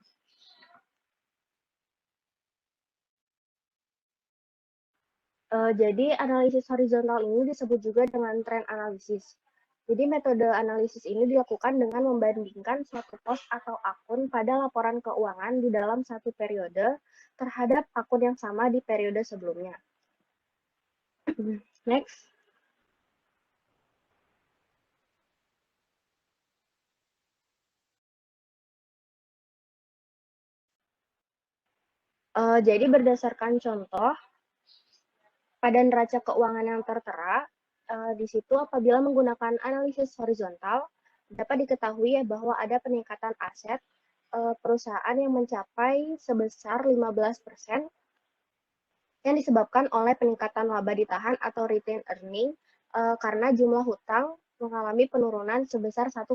S7: Jadi analisis horizontal ini disebut juga dengan trend analisis. Jadi metode analisis ini dilakukan dengan membandingkan suatu pos atau akun pada laporan keuangan di dalam satu periode terhadap akun yang sama di periode sebelumnya. Next. Jadi berdasarkan contoh pada neraca keuangan yang tertera, di situ apabila menggunakan analisis horizontal, dapat diketahui ya bahwa ada peningkatan aset perusahaan yang mencapai sebesar 15% yang disebabkan oleh peningkatan laba ditahan atau retained earning karena jumlah hutang mengalami penurunan sebesar 1,9%.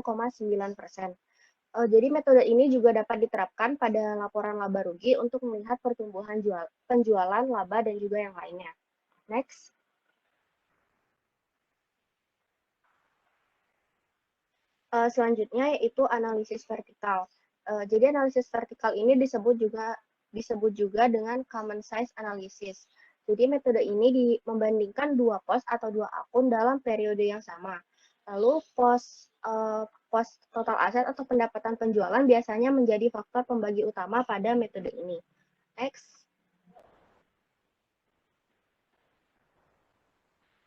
S7: Jadi metode ini juga dapat diterapkan pada laporan laba rugi untuk melihat pertumbuhan penjualan, laba, dan juga yang lainnya. Next. Selanjutnya yaitu analisis vertikal. Jadi analisis vertikal ini disebut juga dengan common size analysis. Jadi metode ini membandingkan dua pos atau dua akun dalam periode yang sama. Lalu pos total aset atau pendapatan penjualan biasanya menjadi faktor pembagi utama pada metode ini. Next.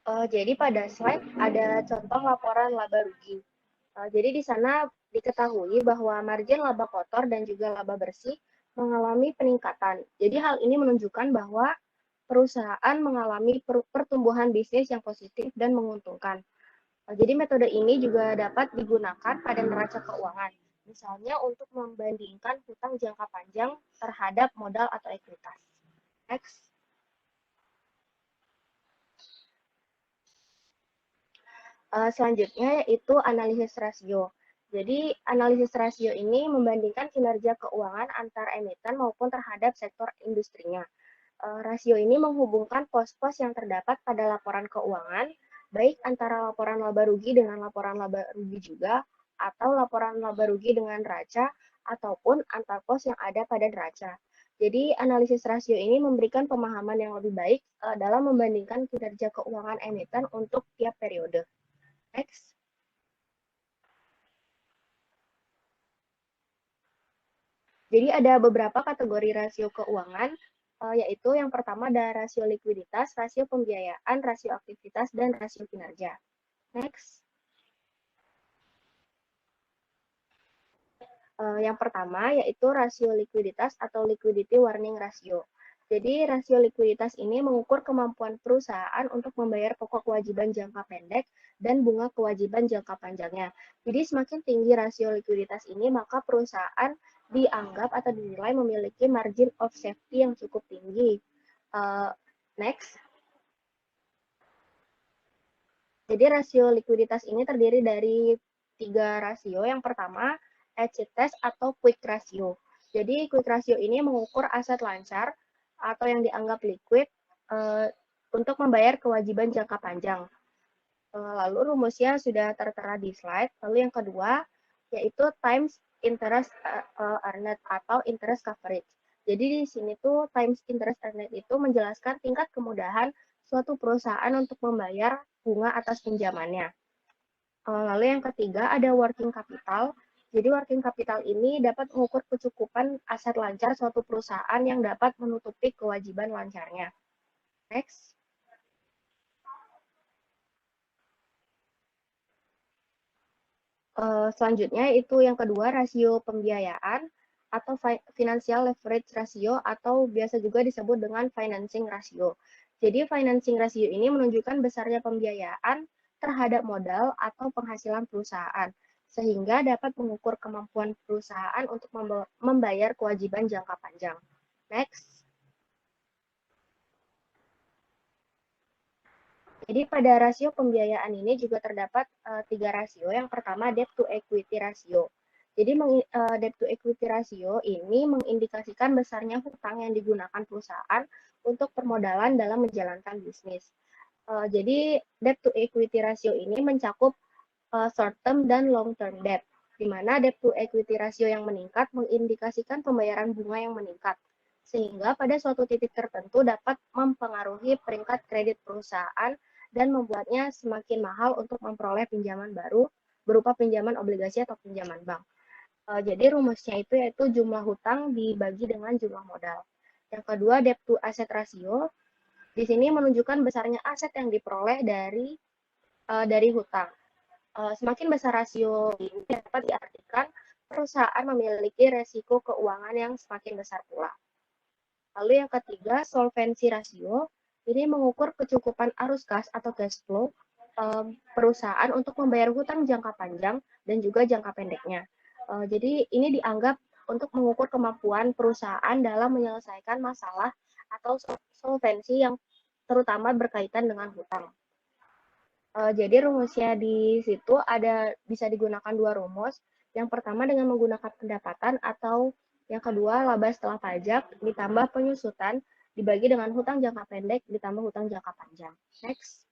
S7: Jadi pada slide ada contoh laporan laba rugi. Jadi di sana diketahui bahwa margin laba kotor dan juga laba bersih mengalami peningkatan. Jadi hal ini menunjukkan bahwa perusahaan mengalami pertumbuhan bisnis yang positif dan menguntungkan. Jadi metode ini juga dapat digunakan pada neraca keuangan, misalnya untuk membandingkan hutang jangka panjang terhadap modal atau ekuitas. Next. Selanjutnya yaitu analisis rasio. Jadi analisis rasio ini membandingkan kinerja keuangan antar emiten maupun terhadap sektor industrinya. Rasio ini menghubungkan pos-pos yang terdapat pada laporan keuangan, baik antara laporan laba rugi dengan laporan laba rugi juga, atau laporan laba rugi dengan neraca, ataupun antar pos yang ada pada neraca. Jadi analisis rasio ini memberikan pemahaman yang lebih baik dalam membandingkan kinerja keuangan emiten untuk tiap periode. Next. Jadi ada beberapa kategori rasio keuangan, yaitu yang pertama ada rasio likuiditas, rasio pembiayaan, rasio aktivitas, dan rasio kinerja. Next. Yang pertama yaitu rasio likuiditas atau liquidity warning ratio. Jadi rasio likuiditas ini mengukur kemampuan perusahaan untuk membayar pokok kewajiban jangka pendek dan bunga kewajiban jangka panjangnya. Jadi semakin tinggi rasio likuiditas ini, maka perusahaan dianggap atau dinilai memiliki margin of safety yang cukup tinggi. Next. Jadi rasio likuiditas ini terdiri dari 3 rasio. Yang pertama, acid test atau quick ratio. Jadi quick ratio ini mengukur aset lancar atau yang dianggap liquid untuk membayar kewajiban jangka panjang. Lalu rumusnya sudah tertera di slide. Lalu yang kedua yaitu times interest earned atau interest coverage. Jadi di sini tuh times interest earned itu menjelaskan tingkat kemudahan suatu perusahaan untuk membayar bunga atas pinjamannya. Lalu yang ketiga ada working capital. Jadi working capital ini dapat mengukur kecukupan aset lancar suatu perusahaan yang dapat menutupi kewajiban lancarnya. Next. Selanjutnya itu yang kedua rasio pembiayaan atau financial leverage ratio atau biasa juga disebut dengan financing ratio. Jadi financing ratio ini menunjukkan besarnya pembiayaan terhadap modal atau penghasilan perusahaan, sehingga dapat mengukur kemampuan perusahaan untuk membayar kewajiban jangka panjang. Next. Jadi pada rasio pembiayaan ini juga terdapat 3 rasio. Yang pertama debt to equity ratio. Jadi debt to equity ratio ini mengindikasikan besarnya hutang yang digunakan perusahaan untuk permodalan dalam menjalankan bisnis. Jadi debt to equity ratio ini mencakup short term dan long term debt, di mana debt to equity ratio yang meningkat mengindikasikan pembayaran bunga yang meningkat, sehingga pada suatu titik tertentu dapat mempengaruhi peringkat kredit perusahaan dan membuatnya semakin mahal untuk memperoleh pinjaman baru berupa pinjaman obligasi atau pinjaman bank. Jadi rumusnya itu yaitu jumlah hutang dibagi dengan jumlah modal. Yang kedua debt to asset ratio. Di sini menunjukkan besarnya aset yang diperoleh dari hutang. Semakin besar rasio ini dapat diartikan perusahaan memiliki resiko keuangan yang semakin besar pula. Lalu yang ketiga, solvency ratio. Ini mengukur kecukupan arus kas atau cash flow perusahaan untuk membayar hutang jangka panjang dan juga jangka pendeknya. Jadi ini dianggap untuk mengukur kemampuan perusahaan dalam menyelesaikan masalah atau solvensi yang terutama berkaitan dengan hutang. Jadi rumusnya di situ bisa digunakan dua rumus. Yang pertama dengan menggunakan pendapatan atau yang kedua laba setelah pajak ditambah penyusutan dibagi dengan hutang jangka pendek ditambah hutang jangka panjang. Next.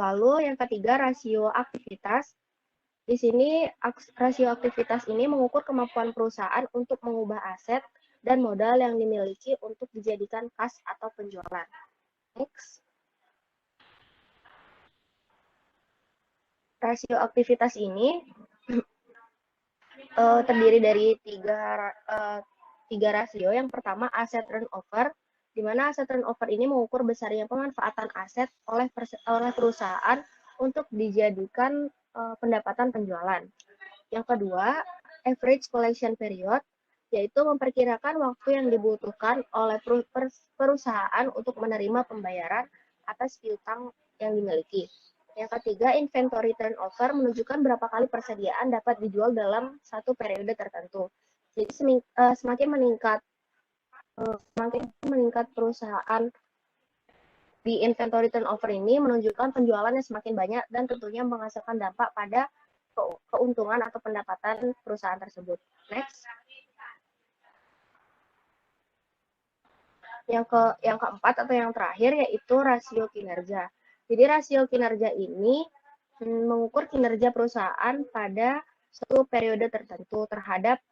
S7: Lalu yang ketiga rasio aktivitas. Di sini rasio aktivitas ini mengukur kemampuan perusahaan untuk mengubah aset dan modal yang dimiliki untuk dijadikan kas atau penjualan. Next. Rasio aktivitas ini terdiri dari tiga rasio. Yang pertama aset turnover, di mana aset turnover ini mengukur besarnya pemanfaatan aset oleh perusahaan untuk dijadikan pendapatan penjualan. Yang kedua, average collection period, yaitu memperkirakan waktu yang dibutuhkan oleh perusahaan untuk menerima pembayaran atas piutang yang dimiliki. Yang ketiga, inventory turnover menunjukkan berapa kali persediaan dapat dijual dalam satu periode tertentu. Jadi semakin meningkat perusahaan di inventory turnover ini menunjukkan penjualan yang semakin banyak dan tentunya menghasilkan dampak pada keuntungan atau pendapatan perusahaan tersebut. Next. Yang keempat atau yang terakhir yaitu rasio kinerja. Jadi rasio kinerja ini mengukur kinerja perusahaan pada suatu periode tertentu terhadap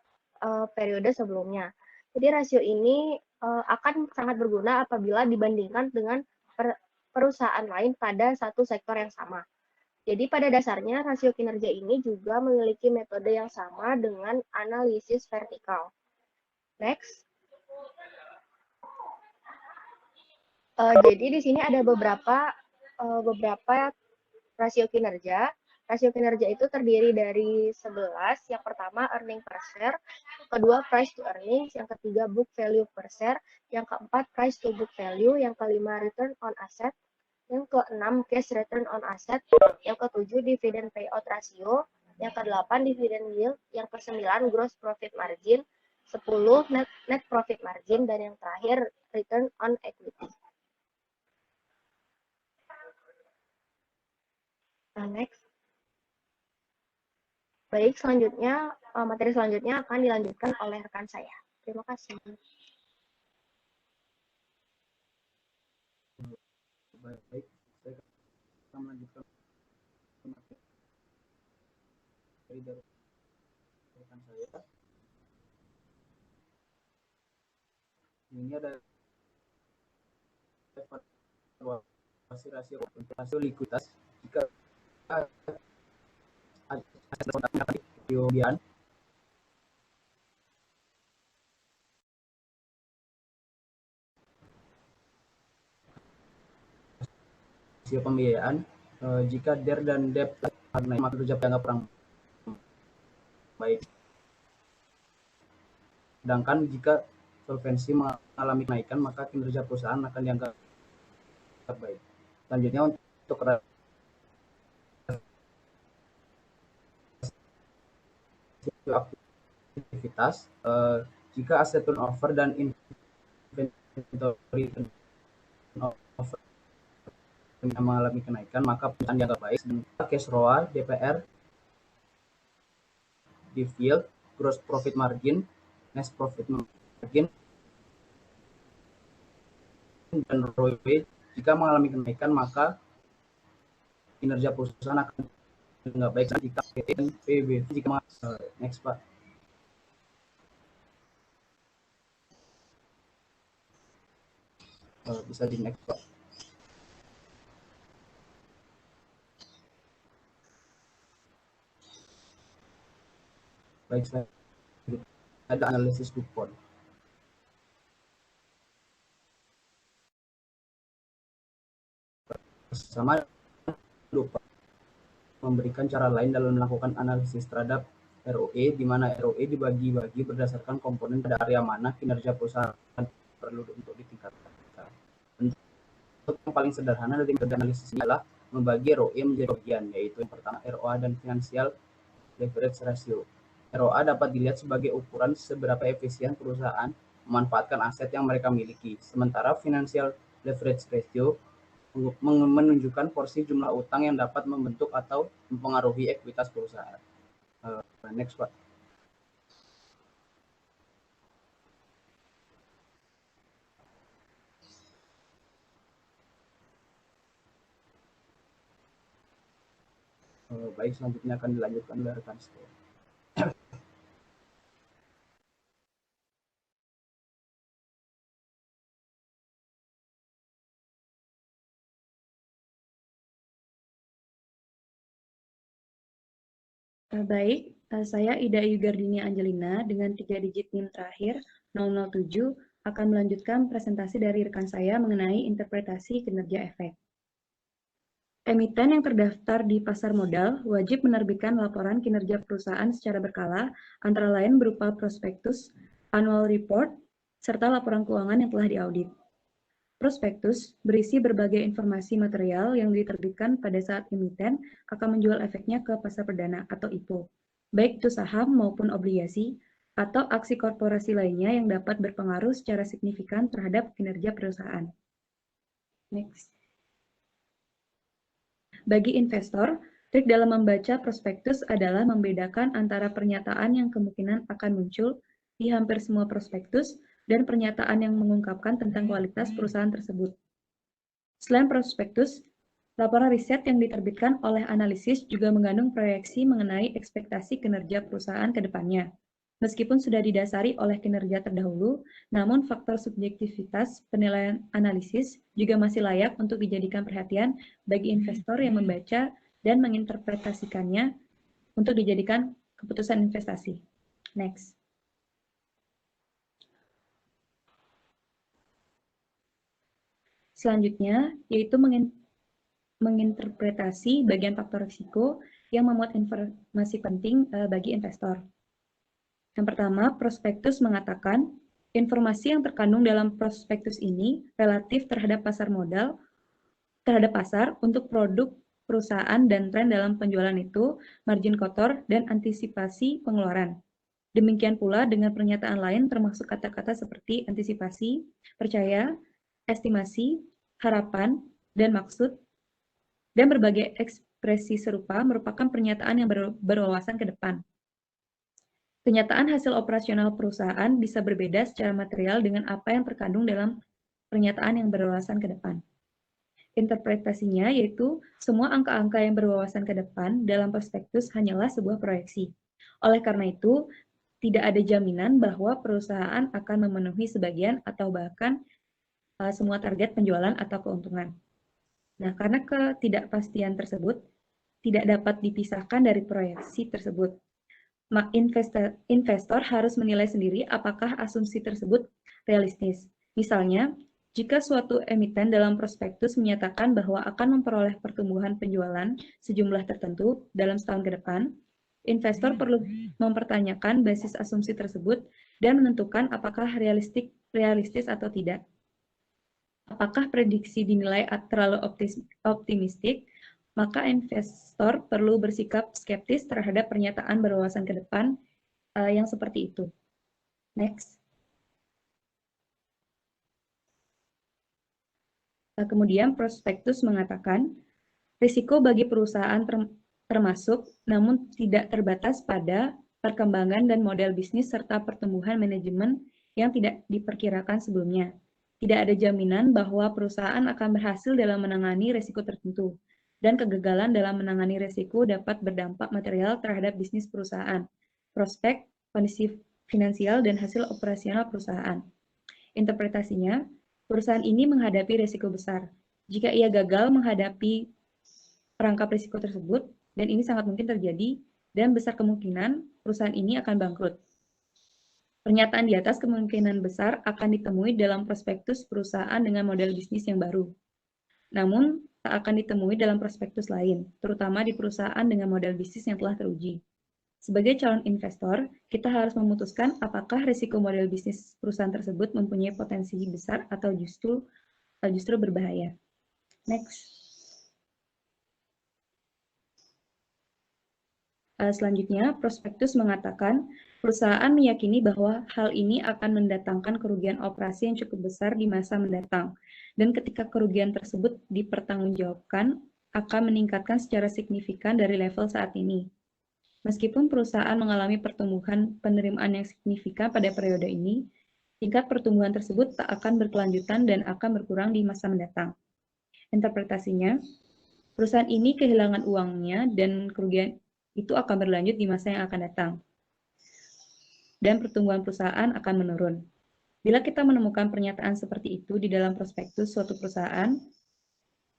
S7: periode sebelumnya. Jadi rasio ini akan sangat berguna apabila dibandingkan dengan perusahaan lain pada satu sektor yang sama. Jadi pada dasarnya rasio kinerja ini juga memiliki metode yang sama dengan analisis vertikal. Next. Jadi di sini ada beberapa rasio kinerja. Rasio kinerja itu terdiri dari 11. Yang pertama earning per share, yang kedua price to earnings, yang ketiga book value per share, yang keempat price to book value, yang kelima return on asset, yang keenam cash return on asset, yang ketujuh dividend payout ratio, yang kedelapan dividend yield, yang kesembilan gross profit margin, 10 net profit margin, dan yang terakhir return on equity. Next. Baik, selanjutnya materi selanjutnya akan dilanjutkan oleh rekan saya. Terima kasih.
S8: Baik, saya akan melanjutkan materi dari rekan saya. Ini ada evaluasi rasio likuiditas jika kemudian rasio pembiayaan jika DER dan DEP naik maka kinerja dianggap kurang baik. Sedangkan jika solvensi mengalami kenaikan maka kinerja perusahaan akan dianggap baik. Selanjutnya untuk aktivitas jika aset turnover dan inventory turnover mengalami kenaikan maka perusahaan dianggap baik. Cash ROA, DPR, div yield, gross profit margin, net profit margin, dan ROE jika mengalami kenaikan maka kinerja perusahaan akan dianggap baik. Jika PBV jika next Pak. Bisa di next Pak. Baik, ada analisis kupon. Sama lupa memberikan cara lain dalam melakukan analisis terhadap ROE, di mana ROE dibagi-bagi berdasarkan komponen pada area mana kinerja perusahaan perlu untuk ditingkatkan. Untuk yang paling sederhana dari metode analisis ini adalah membagi ROE menjadi bagian, yaitu yang pertama ROA dan Financial Leverage Ratio. ROA dapat dilihat sebagai ukuran seberapa efisien perusahaan memanfaatkan aset yang mereka miliki, sementara Financial Leverage Ratio menunjukkan porsi jumlah utang yang dapat membentuk atau mempengaruhi ekuitas perusahaan. Next, Pak. Baik, selanjutnya akan dilanjutkan oleh rekan saya.
S9: Baik, saya Ida Yugardini Angelina dengan 3 digit NIM terakhir 007 akan melanjutkan presentasi dari rekan saya mengenai interpretasi kinerja efek. Emiten yang terdaftar di pasar modal wajib menerbitkan laporan kinerja perusahaan secara berkala, antara lain berupa prospektus, annual report, serta laporan keuangan yang telah diaudit. Prospektus berisi berbagai informasi material yang diterbitkan pada saat emiten akan menjual efeknya ke pasar perdana atau IPO, baik itu saham maupun obligasi, atau aksi korporasi lainnya yang dapat berpengaruh secara signifikan terhadap kinerja perusahaan. Next. Bagi investor, trik dalam membaca prospektus adalah membedakan antara pernyataan yang kemungkinan akan muncul di hampir semua prospektus dan pernyataan yang mengungkapkan tentang kualitas perusahaan tersebut. Selain prospektus, laporan riset yang diterbitkan oleh analisis juga mengandung proyeksi mengenai ekspektasi kinerja perusahaan ke depannya. Meskipun sudah didasari oleh kinerja terdahulu, namun faktor subjektivitas penilaian analisis juga masih layak untuk dijadikan perhatian bagi investor yang membaca dan menginterpretasikannya untuk dijadikan keputusan investasi. Next. Selanjutnya, yaitu menginterpretasi bagian faktor risiko yang memuat informasi penting bagi investor. Yang pertama, prospektus mengatakan informasi yang terkandung dalam prospektus ini relatif terhadap pasar modal, terhadap pasar untuk produk perusahaan dan tren dalam penjualan itu, margin kotor, dan antisipasi pengeluaran. Demikian pula dengan pernyataan lain termasuk kata-kata seperti antisipasi, percaya, estimasi, harapan, dan maksud, dan berbagai ekspresi serupa merupakan pernyataan yang berwawasan ke depan. Kenyataan hasil operasional perusahaan bisa berbeda secara material dengan apa yang terkandung dalam pernyataan yang berwawasan ke depan. Interpretasinya yaitu semua angka-angka yang berwawasan ke depan dalam prospektus hanyalah sebuah proyeksi. Oleh karena itu, tidak ada jaminan bahwa perusahaan akan memenuhi sebagian atau bahkan semua target penjualan atau keuntungan. Nah, karena ketidakpastian tersebut tidak dapat dipisahkan dari proyeksi tersebut, investor harus menilai sendiri apakah asumsi tersebut realistis. Misalnya, jika suatu emiten dalam prospektus menyatakan bahwa akan memperoleh pertumbuhan penjualan sejumlah tertentu dalam setahun ke depan, investor perlu mempertanyakan basis asumsi tersebut dan menentukan apakah realistis atau tidak. Apakah prediksi dinilai terlalu optimistik, maka investor perlu bersikap skeptis terhadap pernyataan berwawasan ke depan yang seperti itu. Next. Kemudian prospektus mengatakan, risiko bagi perusahaan termasuk, namun tidak terbatas pada perkembangan dan model bisnis serta pertumbuhan manajemen yang tidak diperkirakan sebelumnya. Tidak ada jaminan bahwa perusahaan akan berhasil dalam menangani risiko tertentu, dan kegagalan dalam menangani risiko dapat berdampak material terhadap bisnis perusahaan, prospek, kondisi finansial, dan hasil operasional perusahaan. Interpretasinya, perusahaan ini menghadapi risiko besar. Jika ia gagal menghadapi perangkap risiko tersebut, dan ini sangat mungkin terjadi, dan besar kemungkinan perusahaan ini akan bangkrut. Pernyataan di atas kemungkinan besar akan ditemui dalam prospektus perusahaan dengan model bisnis yang baru. Namun, tak akan ditemui dalam prospektus lain, terutama di perusahaan dengan model bisnis yang telah teruji. Sebagai calon investor, kita harus memutuskan apakah risiko model bisnis perusahaan tersebut mempunyai potensi besar atau justru berbahaya. Next. Selanjutnya, prospektus mengatakan perusahaan meyakini bahwa hal ini akan mendatangkan kerugian operasi yang cukup besar di masa mendatang, dan ketika kerugian tersebut dipertanggungjawabkan, akan meningkatkan secara signifikan dari level saat ini. Meskipun perusahaan mengalami pertumbuhan penerimaan yang signifikan pada periode ini, tingkat pertumbuhan tersebut tak akan berkelanjutan dan akan berkurang di masa mendatang. Interpretasinya, perusahaan ini kehilangan uangnya dan kerugian itu akan berlanjut di masa yang akan datang. Dan pertumbuhan perusahaan akan menurun. Bila kita menemukan pernyataan seperti itu di dalam prospektus suatu perusahaan,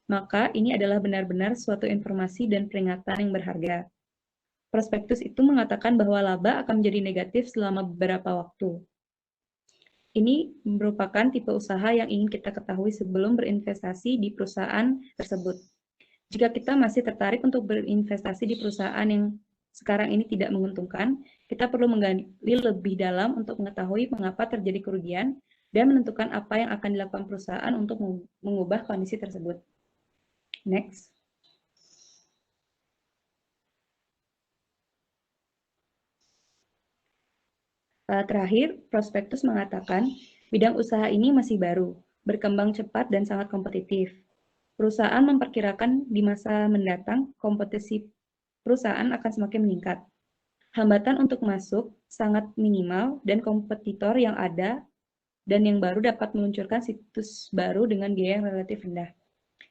S9: maka ini adalah benar-benar suatu informasi dan peringatan yang berharga. Prospektus itu mengatakan bahwa laba akan menjadi negatif selama beberapa waktu. Ini merupakan tipe usaha yang ingin kita ketahui sebelum berinvestasi di perusahaan tersebut. Jika kita masih tertarik untuk berinvestasi di perusahaan yang sekarang ini tidak menguntungkan, kita perlu menggali lebih dalam untuk mengetahui mengapa terjadi kerugian dan menentukan apa yang akan dilakukan perusahaan untuk mengubah kondisi tersebut. Next. Terakhir, prospektus mengatakan bidang usaha ini masih baru, berkembang cepat dan sangat kompetitif. Perusahaan memperkirakan di masa mendatang kompetisi perusahaan akan semakin meningkat. Hambatan untuk masuk sangat minimal dan kompetitor yang ada dan yang baru dapat meluncurkan situs baru dengan biaya yang relatif rendah.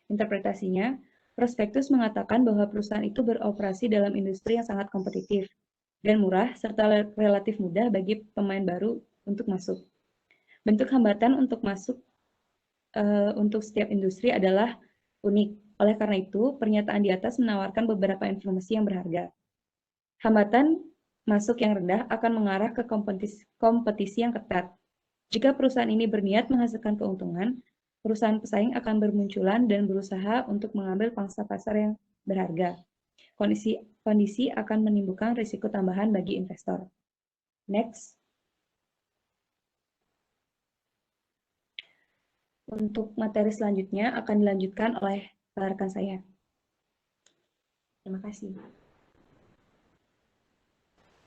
S9: Interpretasinya, prospektus mengatakan bahwa perusahaan itu beroperasi dalam industri yang sangat kompetitif dan murah serta relatif mudah bagi pemain baru untuk masuk. Bentuk hambatan untuk masuk untuk setiap industri adalah unik. Oleh karena itu, pernyataan di atas menawarkan beberapa informasi yang berharga. Hambatan masuk yang rendah akan mengarah ke kompetisi yang ketat. Jika perusahaan ini berniat menghasilkan keuntungan, perusahaan pesaing akan bermunculan dan berusaha untuk mengambil pangsa pasar yang berharga. Kondisi akan menimbulkan risiko tambahan bagi investor. Next. Untuk materi selanjutnya akan dilanjutkan oleh rekan saya. Terima kasih.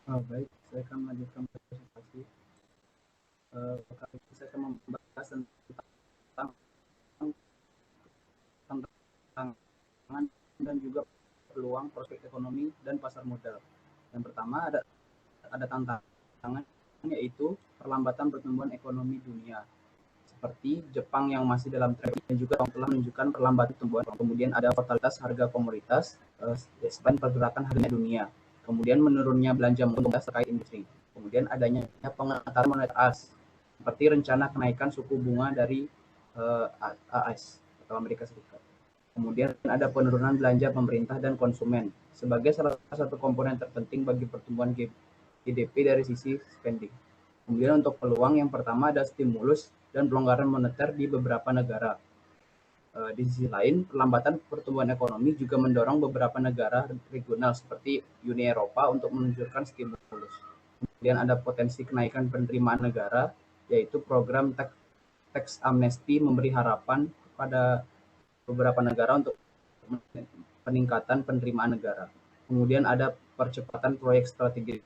S8: Baik, saya akan melanjutkan presentasi. Kali ini saya akan membahas tentang tantangan dan juga peluang prospek ekonomi dan pasar modal. Yang pertama ada tantangan, yaitu perlambatan pertumbuhan ekonomi dunia. Seperti Jepang yang masih dalam tren dan juga telah menunjukkan perlambatan pertumbuhan. Kemudian ada volatilitas harga komoditas selain pergerakan harga dunia. Kemudian menurunnya belanja modal terkait industri. Kemudian adanya pengetahuan moneter AS, seperti rencana kenaikan suku bunga dari AS atau Amerika Serikat. Kemudian ada penurunan belanja pemerintah dan konsumen sebagai salah satu komponen terpenting bagi pertumbuhan GDP dari sisi spending. Kemudian untuk peluang yang pertama ada stimulus dan pelonggaran moneter di beberapa negara. Di sisi lain, perlambatan pertumbuhan ekonomi juga mendorong beberapa negara regional seperti Uni Eropa untuk meluncurkan stimulus. Kemudian ada potensi kenaikan penerimaan negara, yaitu program tax amnesty memberi harapan kepada beberapa negara untuk peningkatan penerimaan negara. Kemudian ada percepatan proyek strategis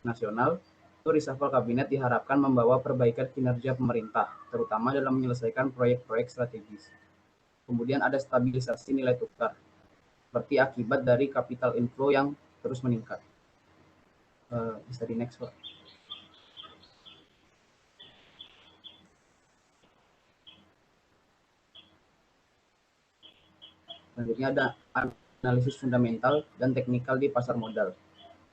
S8: nasional. Reshuffle kabinet diharapkan membawa perbaikan kinerja pemerintah, terutama dalam menyelesaikan proyek-proyek strategis. Kemudian ada stabilisasi nilai tukar, seperti akibat dari capital inflow yang terus meningkat. Bisa di next, Pak. Selanjutnya ada analisis fundamental dan teknikal di pasar modal.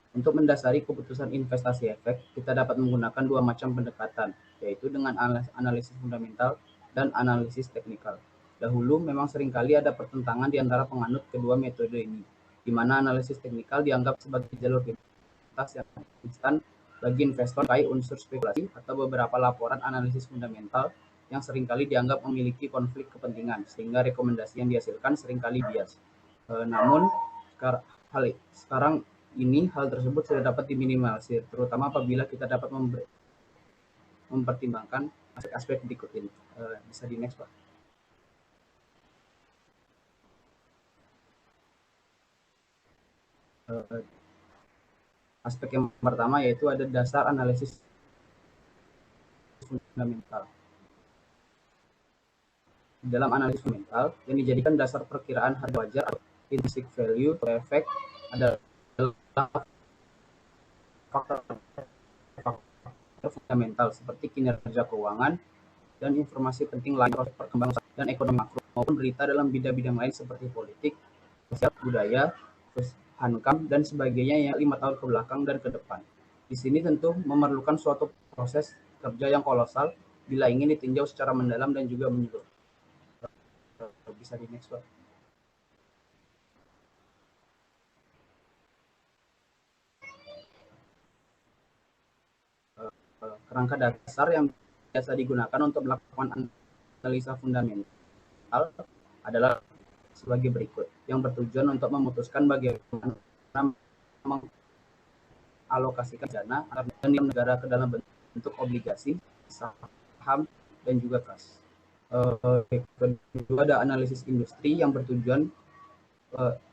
S8: Untuk mendasari keputusan investasi efek, kita dapat menggunakan dua macam pendekatan, yaitu dengan analisis fundamental dan analisis teknikal. Dahulu memang seringkali ada pertentangan di antara penganut kedua metode ini, di mana analisis teknikal dianggap sebagai jalur pintas yang instan bagi investor terkait unsur spekulasi atau beberapa laporan analisis fundamental yang seringkali dianggap memiliki konflik kepentingan, sehingga rekomendasi yang dihasilkan seringkali bias. Namun sekarang ini hal tersebut sudah dapat diminimalisir, terutama apabila kita dapat mempertimbangkan aspek-aspek berikut ini. Bisa di next, Pak. Aspek yang pertama yaitu ada dasar analisis fundamental. Dalam analisis fundamental yang dijadikan dasar perkiraan harga wajar atau intrinsic value atau efek adalah faktor fundamental seperti kinerja keuangan dan informasi penting lain proses perkembangan dan ekonomi makro maupun berita dalam bidang-bidang lain seperti politik, sosial, budaya, hankam dan sebagainya yang 5 tahun ke belakang dan ke depan. Di sini tentu memerlukan suatu proses kerja yang kolosal bila ingin ditinjau secara mendalam dan juga menyeluruh. Bisa di next, Pak. Kerangka dasar yang biasa digunakan untuk melakukan analisa fundamental adalah sebagai berikut, yang bertujuan untuk memutuskan bagaimana mengalokasikan dana dan negara ke dalam bentuk obligasi, saham, dan juga kas. Kedua ada analisis industri yang bertujuan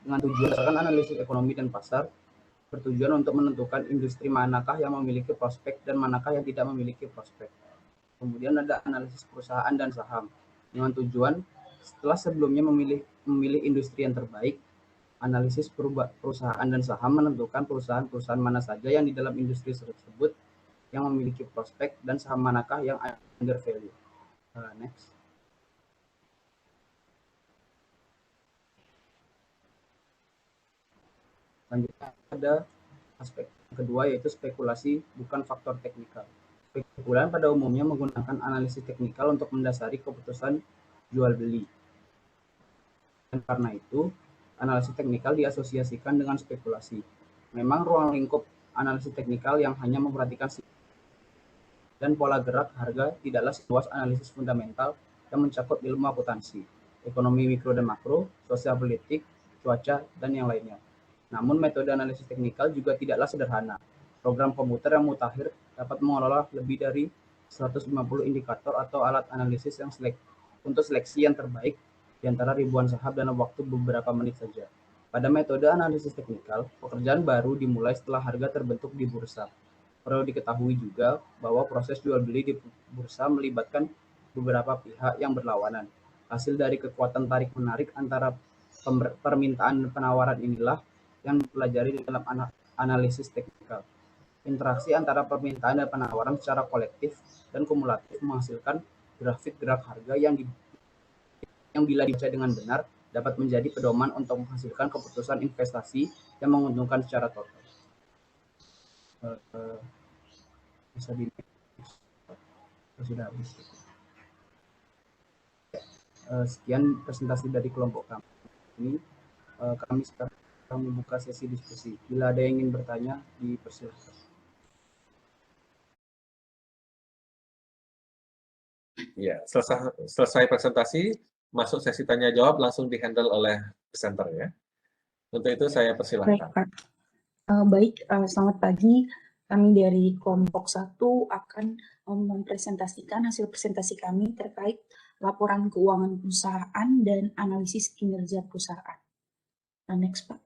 S8: dengan tujuan berdasarkan analisis ekonomi dan pasar, bertujuan untuk menentukan industri manakah yang memiliki prospek dan manakah yang tidak memiliki prospek. Kemudian ada analisis perusahaan dan saham dengan tujuan setelah sebelumnya memilih industri yang terbaik, analisis perusahaan dan saham menentukan perusahaan-perusahaan mana saja yang di dalam industri tersebut yang memiliki prospek dan saham manakah yang under value. Next. Selanjutnya ada aspek kedua yaitu spekulasi bukan faktor teknikal. Spekulan pada umumnya menggunakan analisis teknikal untuk mendasari keputusan jual beli. Dan karena itu, analisis teknikal diasosiasikan dengan spekulasi. Memang ruang lingkup analisis teknikal yang hanya memperhatikan dan pola gerak harga tidaklah seluas analisis fundamental yang mencakup ilmu akuntansi, ekonomi mikro dan makro, sosial politik, cuaca, dan yang lainnya. Namun metode analisis teknikal juga tidaklah sederhana. Program komputer yang mutakhir dapat mengelola lebih dari 150 indikator atau alat analisis yang untuk seleksi yang terbaik di antara ribuan saham dalam waktu beberapa menit saja. Pada metode analisis teknikal, pekerjaan baru dimulai setelah harga terbentuk di bursa. Perlu diketahui juga bahwa proses jual beli di bursa melibatkan beberapa pihak yang berlawanan. Hasil dari kekuatan tarik-menarik antara permintaan dan penawaran inilah yang dipelajari dalam analisis teknikal. Interaksi antara permintaan dan penawaran secara kolektif dan kumulatif menghasilkan grafik gerak harga yang bila dibaca dengan benar dapat menjadi pedoman untuk menghasilkan keputusan investasi yang menguntungkan secara total. Bisa di sudah habis. Sekian presentasi dari kelompok kami. Kami sekarang membuka sesi diskusi. Bila ada yang ingin bertanya, dipersilakan.
S1: Ya, selesai presentasi, masuk sesi tanya jawab langsung dihandle oleh presenter ya. Untuk itu saya persilahkan.
S2: Baik, Pak. Selamat pagi. Kami dari kelompok 1 akan mempresentasikan hasil presentasi kami terkait laporan keuangan perusahaan dan analisis kinerja perusahaan. Next, Pak.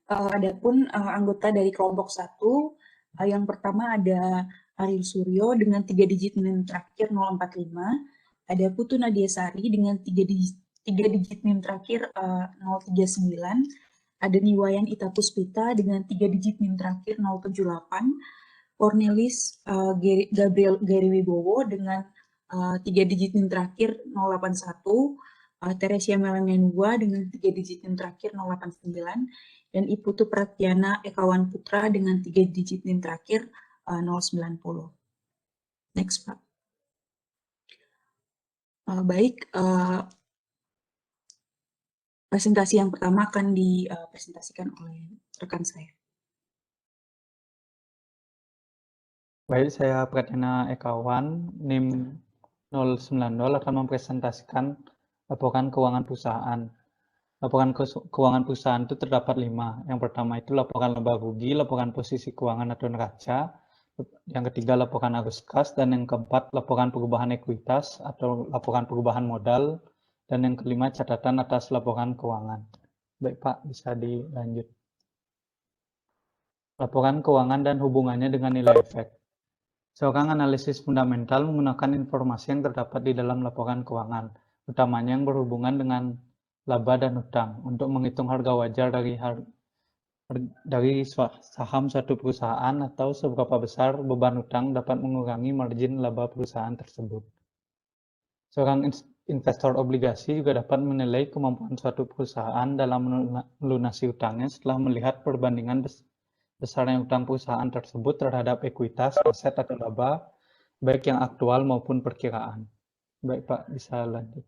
S2: Adapun anggota dari kelompok 1, yang pertama ada Ariel Suryo dengan 3 digit NIM terakhir 045, ada Putu Nadia Sari dengan 3 digit NIM terakhir 039, ada Niwayan Ita Puspita dengan 3 digit NIM terakhir 078, Cornelis Gabriel Gary Wibowo dengan 3 digit NIM terakhir 081, Teresia Melanianua dengan 3 digit NIM terakhir 089, dan Iputu Pratiana Ekawan Putra dengan 3 digit NIM terakhir 090. Next, Pak. Presentasi yang pertama akan dipresentasikan oleh rekan saya.
S10: Baik, saya Pratiana Ekawan, NIM 090 akan mempresentasikan Laporan keuangan perusahaan. Laporan keuangan perusahaan itu terdapat 5. Yang pertama itu laporan laba rugi, laporan posisi keuangan atau neraca. Yang ketiga laporan arus kas, dan yang keempat laporan perubahan ekuitas atau laporan perubahan modal, dan yang kelima catatan atas laporan keuangan. Baik Pak, bisa dilanjut. Laporan keuangan dan hubungannya dengan nilai efek. Seorang analisis fundamental menggunakan informasi yang terdapat di dalam laporan keuangan, utamanya yang berhubungan dengan laba dan hutang, untuk menghitung harga wajar dari saham suatu perusahaan atau seberapa besar beban hutang dapat mengurangi margin laba perusahaan tersebut. Seorang investor obligasi juga dapat menilai kemampuan suatu perusahaan dalam melunasi hutangnya setelah melihat perbandingan besarnya hutang perusahaan tersebut terhadap ekuitas, aset atau laba, baik yang aktual maupun perkiraan. Baik Pak, bisa lanjut.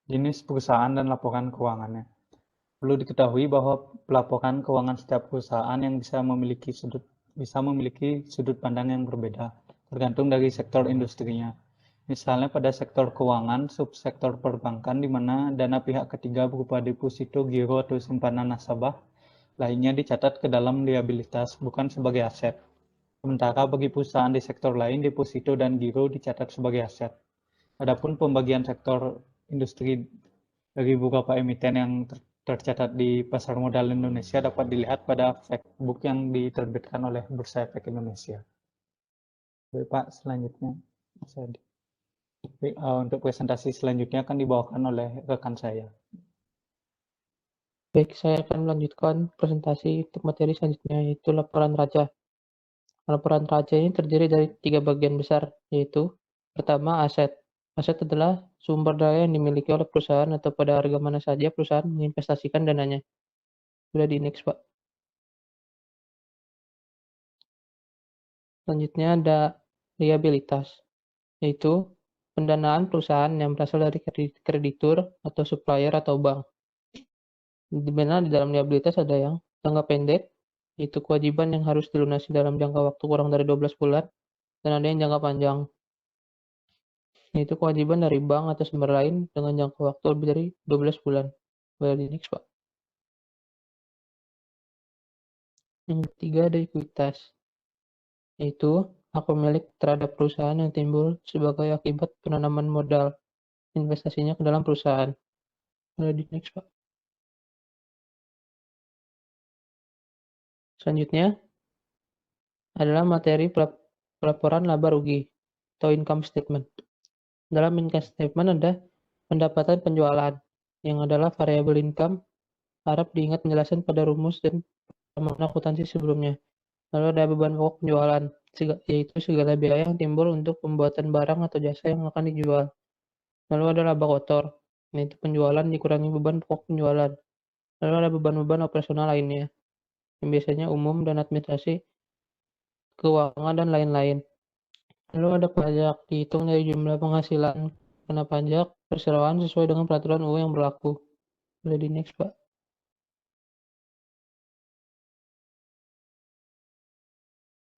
S10: Jenis perusahaan dan laporan keuangannya. Perlu diketahui bahwa pelaporan keuangan setiap perusahaan yang bisa memiliki sudut pandang yang berbeda, tergantung dari sektor industrinya. Misalnya pada sektor keuangan, subsektor perbankan di mana dana pihak ketiga berupa deposito, giro, atau simpanan nasabah lainnya dicatat ke dalam liabilitas, bukan sebagai aset. Sementara bagi perusahaan di sektor lain, deposito dan giro dicatat sebagai aset. Adapun pembagian sektor industri dari beberapa emiten yang tercatat di pasar modal Indonesia dapat dilihat pada factbook yang diterbitkan oleh Bursa Efek Indonesia. Baik Pak, selanjutnya untuk presentasi selanjutnya akan dibawakan oleh rekan saya.
S11: Baik, saya akan melanjutkan presentasi untuk materi selanjutnya, yaitu laporan raja. Laporan raja ini terdiri dari 3 bagian besar, yaitu pertama aset. Aset adalah sumber daya yang dimiliki oleh perusahaan atau pada harga mana saja perusahaan menginvestasikan dananya. Sudah di next, Pak. Selanjutnya ada liabilitas, yaitu pendanaan perusahaan yang berasal dari kreditur atau supplier atau bank. Di mana di dalam liabilitas ada yang jangka pendek, yaitu kewajiban yang harus dilunasi dalam jangka waktu kurang dari 12 bulan, dan ada yang jangka panjang, yaitu kewajiban dari bank atau sumber lain dengan jangka waktu lebih dari 12 bulan. Boleh di next, Pak. Yang ketiga ada ekuitas, yaitu hak pemilik terhadap perusahaan yang timbul sebagai akibat penanaman modal investasinya ke dalam perusahaan. Boleh di next, Pak. Selanjutnya adalah materi pelaporan laba rugi atau income statement. Dalam income statement ada pendapatan penjualan yang adalah variable income. Harap diingat penjelasan pada rumus dan pemahaman akuntansi sebelumnya. Lalu ada beban pokok penjualan, yaitu segala biaya yang timbul untuk pembuatan barang atau jasa yang akan dijual. Lalu ada laba kotor, yaitu penjualan dikurangi beban pokok penjualan. Lalu ada beban-beban operasional lainnya, yang biasanya umum dan administrasi, keuangan, dan lain-lain. Lalu ada pajak, dihitung dari jumlah penghasilan kena pajak perseroan sesuai dengan peraturan UU yang berlaku. Boleh di next, Pak.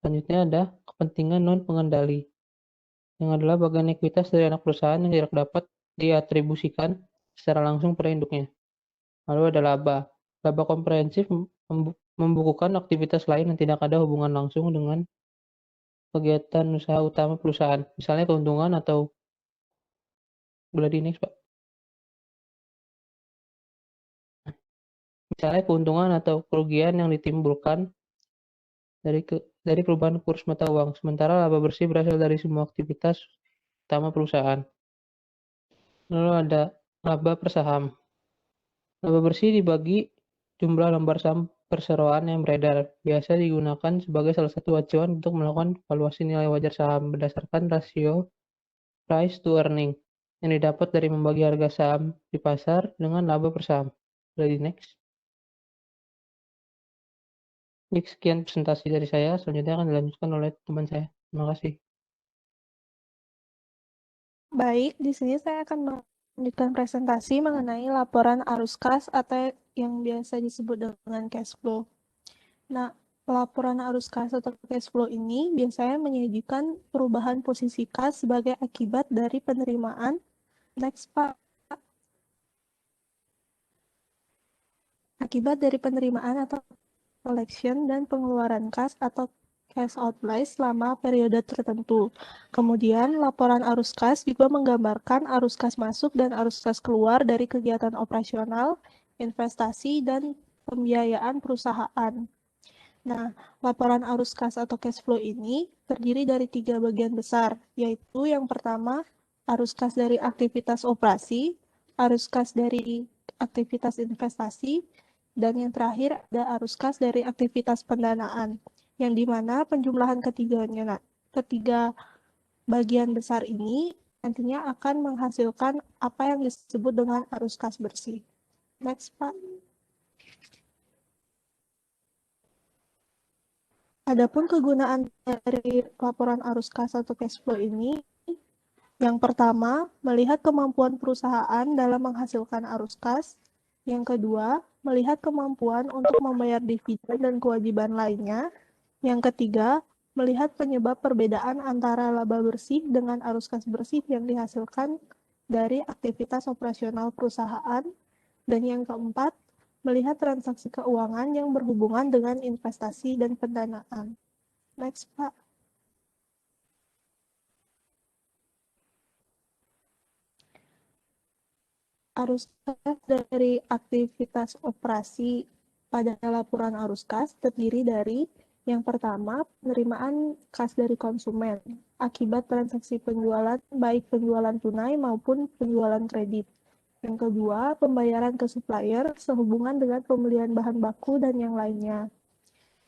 S11: Selanjutnya ada kepentingan non-pengendali, yang adalah bagian ekuitas dari anak perusahaan yang tidak dapat diatribusikan secara langsung pada induknya. Lalu ada laba. Laba komprehensif membukukan aktivitas lain yang tidak ada hubungan langsung dengan kegiatan usaha utama perusahaan, misalnya keuntungan atau boleh di next, Pak. Misalnya keuntungan atau kerugian yang ditimbulkan dari perubahan kurs mata uang, sementara laba bersih berasal dari semua aktivitas utama perusahaan. Lalu ada laba per saham. Laba bersih dibagi jumlah lembar saham perseroan yang beredar, biasa digunakan sebagai salah satu acuan untuk melakukan valuasi nilai wajar saham berdasarkan rasio price to earning yang didapat dari membagi harga saham di pasar dengan laba per saham. Boleh di next. Sekian presentasi dari saya, selanjutnya akan dilanjutkan oleh teman saya. Terima kasih.
S12: Baik, di sini saya akan melanjutkan presentasi mengenai laporan arus kas atau yang biasa disebut dengan cash flow. Nah, Laporan arus kas atau cash flow ini biasanya menyajikan perubahan posisi kas sebagai akibat dari penerimaan. Next, Pak. Akibat dari penerimaan atau collection dan pengeluaran kas atau cash outlay selama periode tertentu. Kemudian, laporan arus kas juga menggambarkan arus kas masuk dan arus kas keluar dari kegiatan operasional, investasi, dan pembiayaan perusahaan. Nah, laporan arus kas atau cash flow ini terdiri dari 3 bagian besar, yaitu yang pertama, arus kas dari aktivitas operasi, arus kas dari aktivitas investasi, dan yang terakhir ada arus kas dari aktivitas pendanaan, yang dimana penjumlahan ketiga bagian besar ini nantinya akan menghasilkan apa yang disebut dengan arus kas bersih. Next, Pak. Adapun kegunaan dari laporan arus kas atau cash flow ini, yang pertama, melihat kemampuan perusahaan dalam menghasilkan arus kas. Yang kedua, melihat kemampuan untuk membayar dividen dan kewajiban lainnya. Yang ketiga, melihat penyebab perbedaan antara laba bersih dengan arus kas bersih yang dihasilkan dari aktivitas operasional perusahaan. Dan yang keempat, melihat transaksi keuangan yang berhubungan dengan investasi dan pendanaan. Next, Pak. Arus kas dari aktivitas operasi pada laporan arus kas terdiri dari yang pertama, penerimaan kas dari konsumen akibat transaksi penjualan, baik penjualan tunai maupun penjualan kredit. Yang kedua, pembayaran ke supplier sehubungan dengan pembelian bahan baku dan yang lainnya.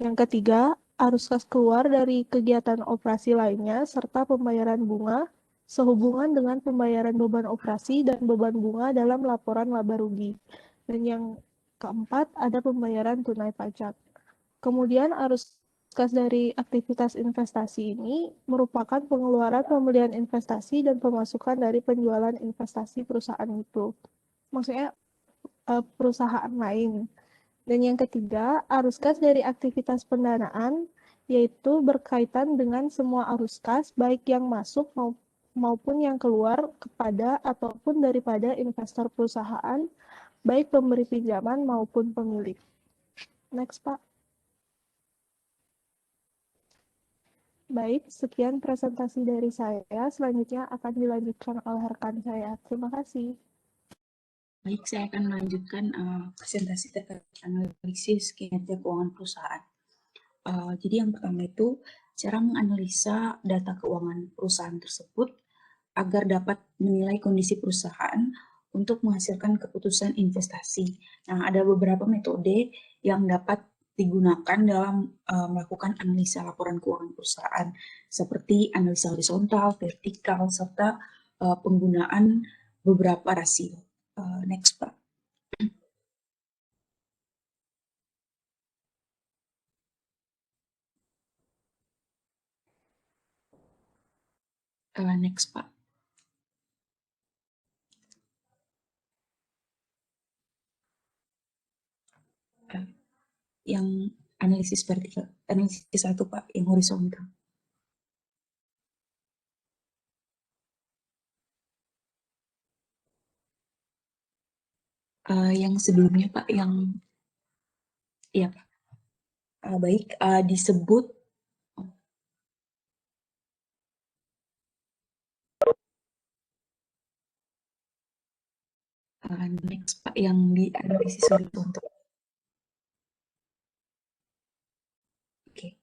S12: Yang ketiga, arus kas keluar dari kegiatan operasi lainnya serta pembayaran bunga sehubungan dengan pembayaran beban operasi dan beban bunga dalam laporan laba rugi. Dan yang keempat, ada pembayaran tunai pajak. Kemudian arus kas dari aktivitas investasi ini merupakan pengeluaran pembelian investasi dan pemasukan dari penjualan investasi perusahaan itu. Maksudnya perusahaan lain. Dan yang ketiga, arus kas dari aktivitas pendanaan, yaitu berkaitan dengan semua arus kas, baik yang masuk maupun yang keluar kepada ataupun daripada investor perusahaan, baik pemberi pinjaman maupun pemilik. Next, Pak. Baik, sekian presentasi dari saya. Selanjutnya akan dilanjutkan oleh rekan saya. Terima kasih.
S2: Baik, saya akan melanjutkan presentasi terkait analisis kinerja keuangan perusahaan. Jadi yang pertama itu cara menganalisa data keuangan perusahaan tersebut agar dapat menilai kondisi perusahaan untuk menghasilkan keputusan investasi. Nah, ada beberapa metode yang dapat digunakan dalam melakukan analisa laporan keuangan perusahaan, seperti analisa horizontal, vertikal, serta penggunaan beberapa rasio. Next, Pak. Next, Pak. Yang analisis vertikal, analisis 1, Pak, yang horizontal. Yang sebelumnya, Pak, yang iya, Pak. Baik, disebut next, Pak, yang di analisis horizontal. Oke.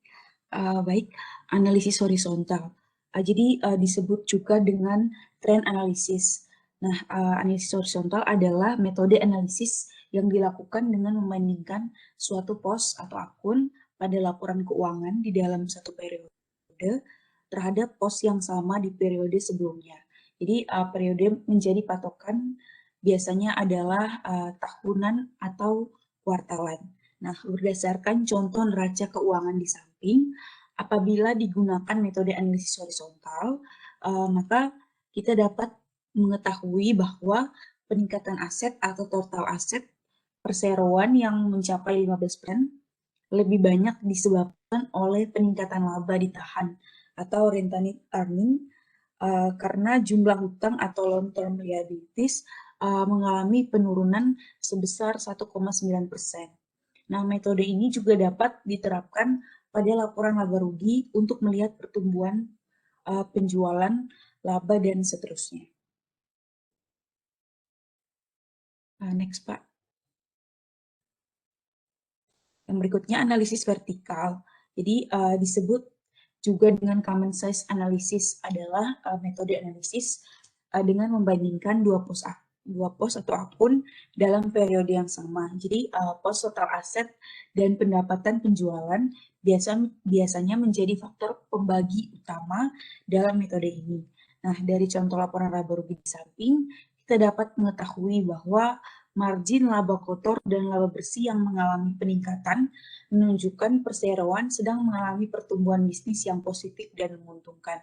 S2: Baik, analisis horizontal. Jadi disebut juga dengan trend analisis. Nah, analisis horizontal adalah metode analisis yang dilakukan dengan membandingkan suatu pos atau akun pada laporan keuangan di dalam satu periode terhadap pos yang sama di periode sebelumnya. Jadi periode menjadi patokan biasanya adalah tahunan atau kuartalan. Nah, berdasarkan contoh neraca keuangan di samping, apabila digunakan metode analisis horizontal, maka kita dapat mengetahui bahwa peningkatan aset atau total aset perseroan yang mencapai 15% lebih banyak disebabkan oleh peningkatan laba ditahan atau retained earning karena jumlah hutang atau long term liabilities mengalami penurunan sebesar 1,9%. Nah, metode ini juga dapat diterapkan pada laporan laba rugi untuk melihat pertumbuhan penjualan, laba, dan seterusnya. Next, Pak. Yang berikutnya analisis vertikal. Jadi disebut juga dengan common size analysis adalah metode analisis dengan membandingkan dua pos atau akun dalam periode yang sama. Jadi pos total aset dan pendapatan penjualan biasanya menjadi faktor pembagi utama dalam metode ini. Nah, dari contoh laporan laba rugi di samping, kita dapat mengetahui bahwa margin laba kotor dan laba bersih yang mengalami peningkatan menunjukkan perseroan sedang mengalami pertumbuhan bisnis yang positif dan menguntungkan.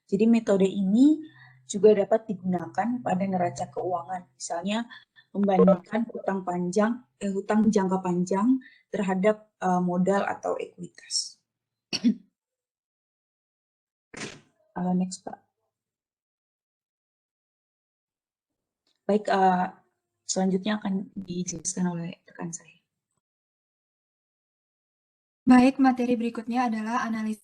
S2: Jadi metode ini juga dapat digunakan pada neraca keuangan, misalnya membandingkan hutang jangka panjang terhadap modal atau ekuitas. Next, Pak. Baik, selanjutnya akan dijelaskan oleh rekan saya.
S13: Baik, materi berikutnya adalah analisis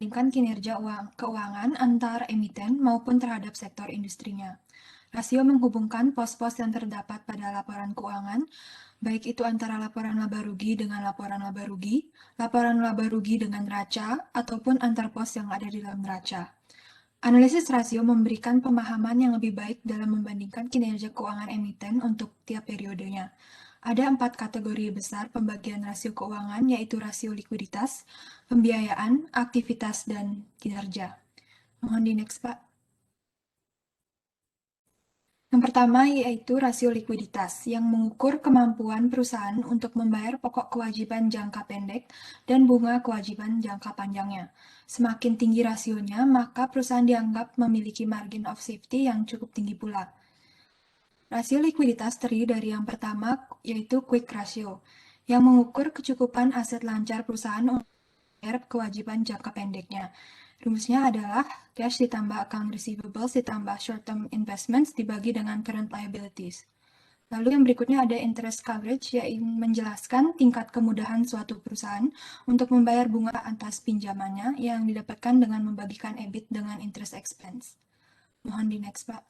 S13: kinerja keuangan antar emiten maupun terhadap sektor industrinya. Rasio menghubungkan pos-pos yang terdapat pada laporan keuangan, baik itu antara laporan laba rugi dengan laporan laba rugi dengan neraca, ataupun antar pos yang ada di dalam neraca. Analisis rasio memberikan pemahaman yang lebih baik dalam membandingkan kinerja keuangan emiten untuk tiap periodenya. Ada 4 kategori besar pembagian rasio keuangan, yaitu rasio likuiditas, pembiayaan, aktivitas, dan kinerja. Mohon di next, Pak. Yang pertama yaitu rasio likuiditas, yang mengukur kemampuan perusahaan untuk membayar pokok kewajiban jangka pendek dan bunga kewajiban jangka panjangnya. Semakin tinggi rasionya, maka perusahaan dianggap memiliki margin of safety yang cukup tinggi pula. Rasio likuiditas terdiri dari yang pertama, yaitu quick ratio, yang mengukur kecukupan aset lancar perusahaan untuk membayar kewajiban jangka pendeknya. Rumusnya adalah cash ditambah account receivables ditambah short-term investments dibagi dengan current liabilities. Lalu yang berikutnya ada interest coverage, yaitu menjelaskan tingkat kemudahan suatu perusahaan untuk membayar bunga atas pinjamannya yang didapatkan dengan membagikan EBIT dengan interest expense. Mohon di next, Pak.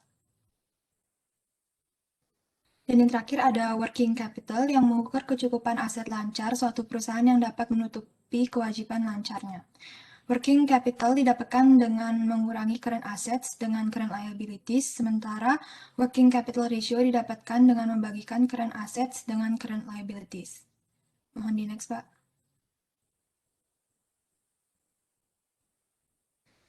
S13: Dan yang terakhir ada working capital yang mengukur kecukupan aset lancar suatu perusahaan yang dapat menutupi kewajiban lancarnya. Working capital didapatkan dengan mengurangi current assets dengan current liabilities, sementara working capital ratio didapatkan dengan membagikan current assets dengan current liabilities. Mohon di next, Pak.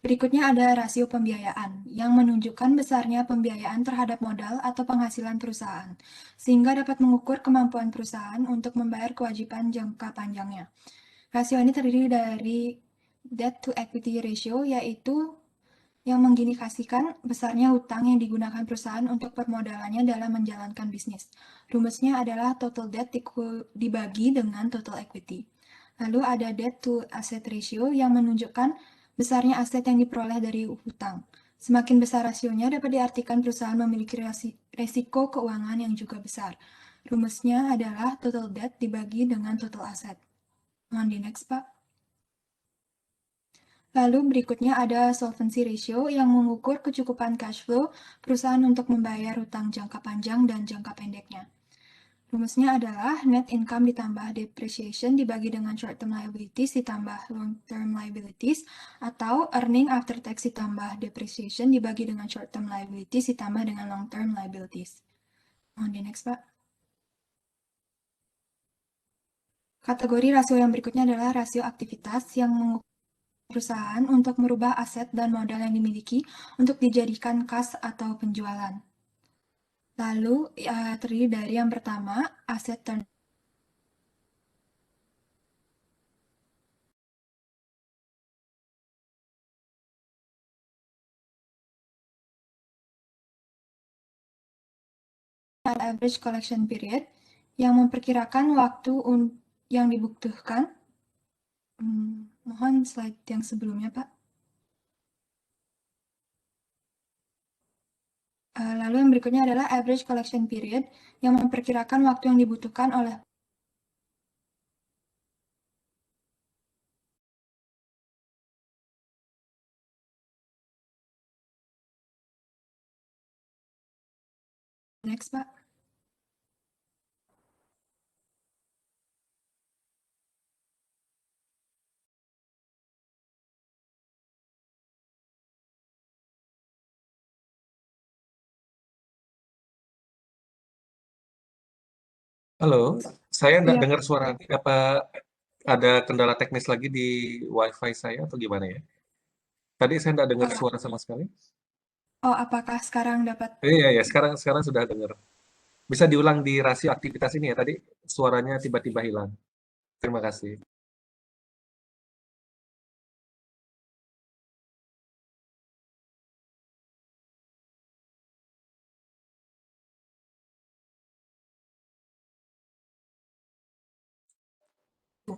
S13: Berikutnya ada rasio pembiayaan, yang menunjukkan besarnya pembiayaan terhadap modal atau penghasilan perusahaan, sehingga dapat mengukur kemampuan perusahaan untuk membayar kewajiban jangka panjangnya. Rasio ini terdiri dari debt to equity ratio, yaitu yang mengindikasikan besarnya hutang yang digunakan perusahaan untuk permodalannya dalam menjalankan bisnis. Rumusnya adalah total debt dibagi dengan total equity. Lalu ada debt to asset ratio yang menunjukkan besarnya aset yang diperoleh dari hutang. Semakin besar rasionya dapat diartikan perusahaan memiliki resiko keuangan yang juga besar. Rumusnya adalah total debt dibagi dengan total aset. Mohon di next, Pak. Lalu berikutnya ada solvency ratio yang mengukur kecukupan cash flow perusahaan untuk membayar hutang jangka panjang dan jangka pendeknya. Rumusnya adalah net income ditambah depreciation dibagi dengan short term liabilities ditambah long term liabilities, atau earning after tax ditambah depreciation dibagi dengan short term liabilities ditambah dengan long term liabilities. Mohon di next, Pak. Kategori rasio yang berikutnya adalah rasio aktivitas yang mengukur perusahaan untuk merubah aset dan modal yang dimiliki untuk dijadikan kas atau penjualan. Lalu terdiri dari yang pertama, aset turn average collection period, yang memperkirakan waktu yang dibutuhkan. Mohon slide yang sebelumnya, Pak. Lalu yang berikutnya adalah average collection period yang memperkirakan waktu yang dibutuhkan oleh next, Pak.
S1: Halo, saya nggak
S13: Iya,
S1: dengar suara nanti. Apa ada kendala teknis lagi di WiFi saya atau gimana ya? Tadi saya nggak dengar suara sama sekali.
S13: apakah sekarang dapat?
S1: Iya, ya, sekarang sudah dengar. Bisa diulang di rasio aktivitas ini ya, tadi suaranya tiba-tiba hilang. Terima kasih.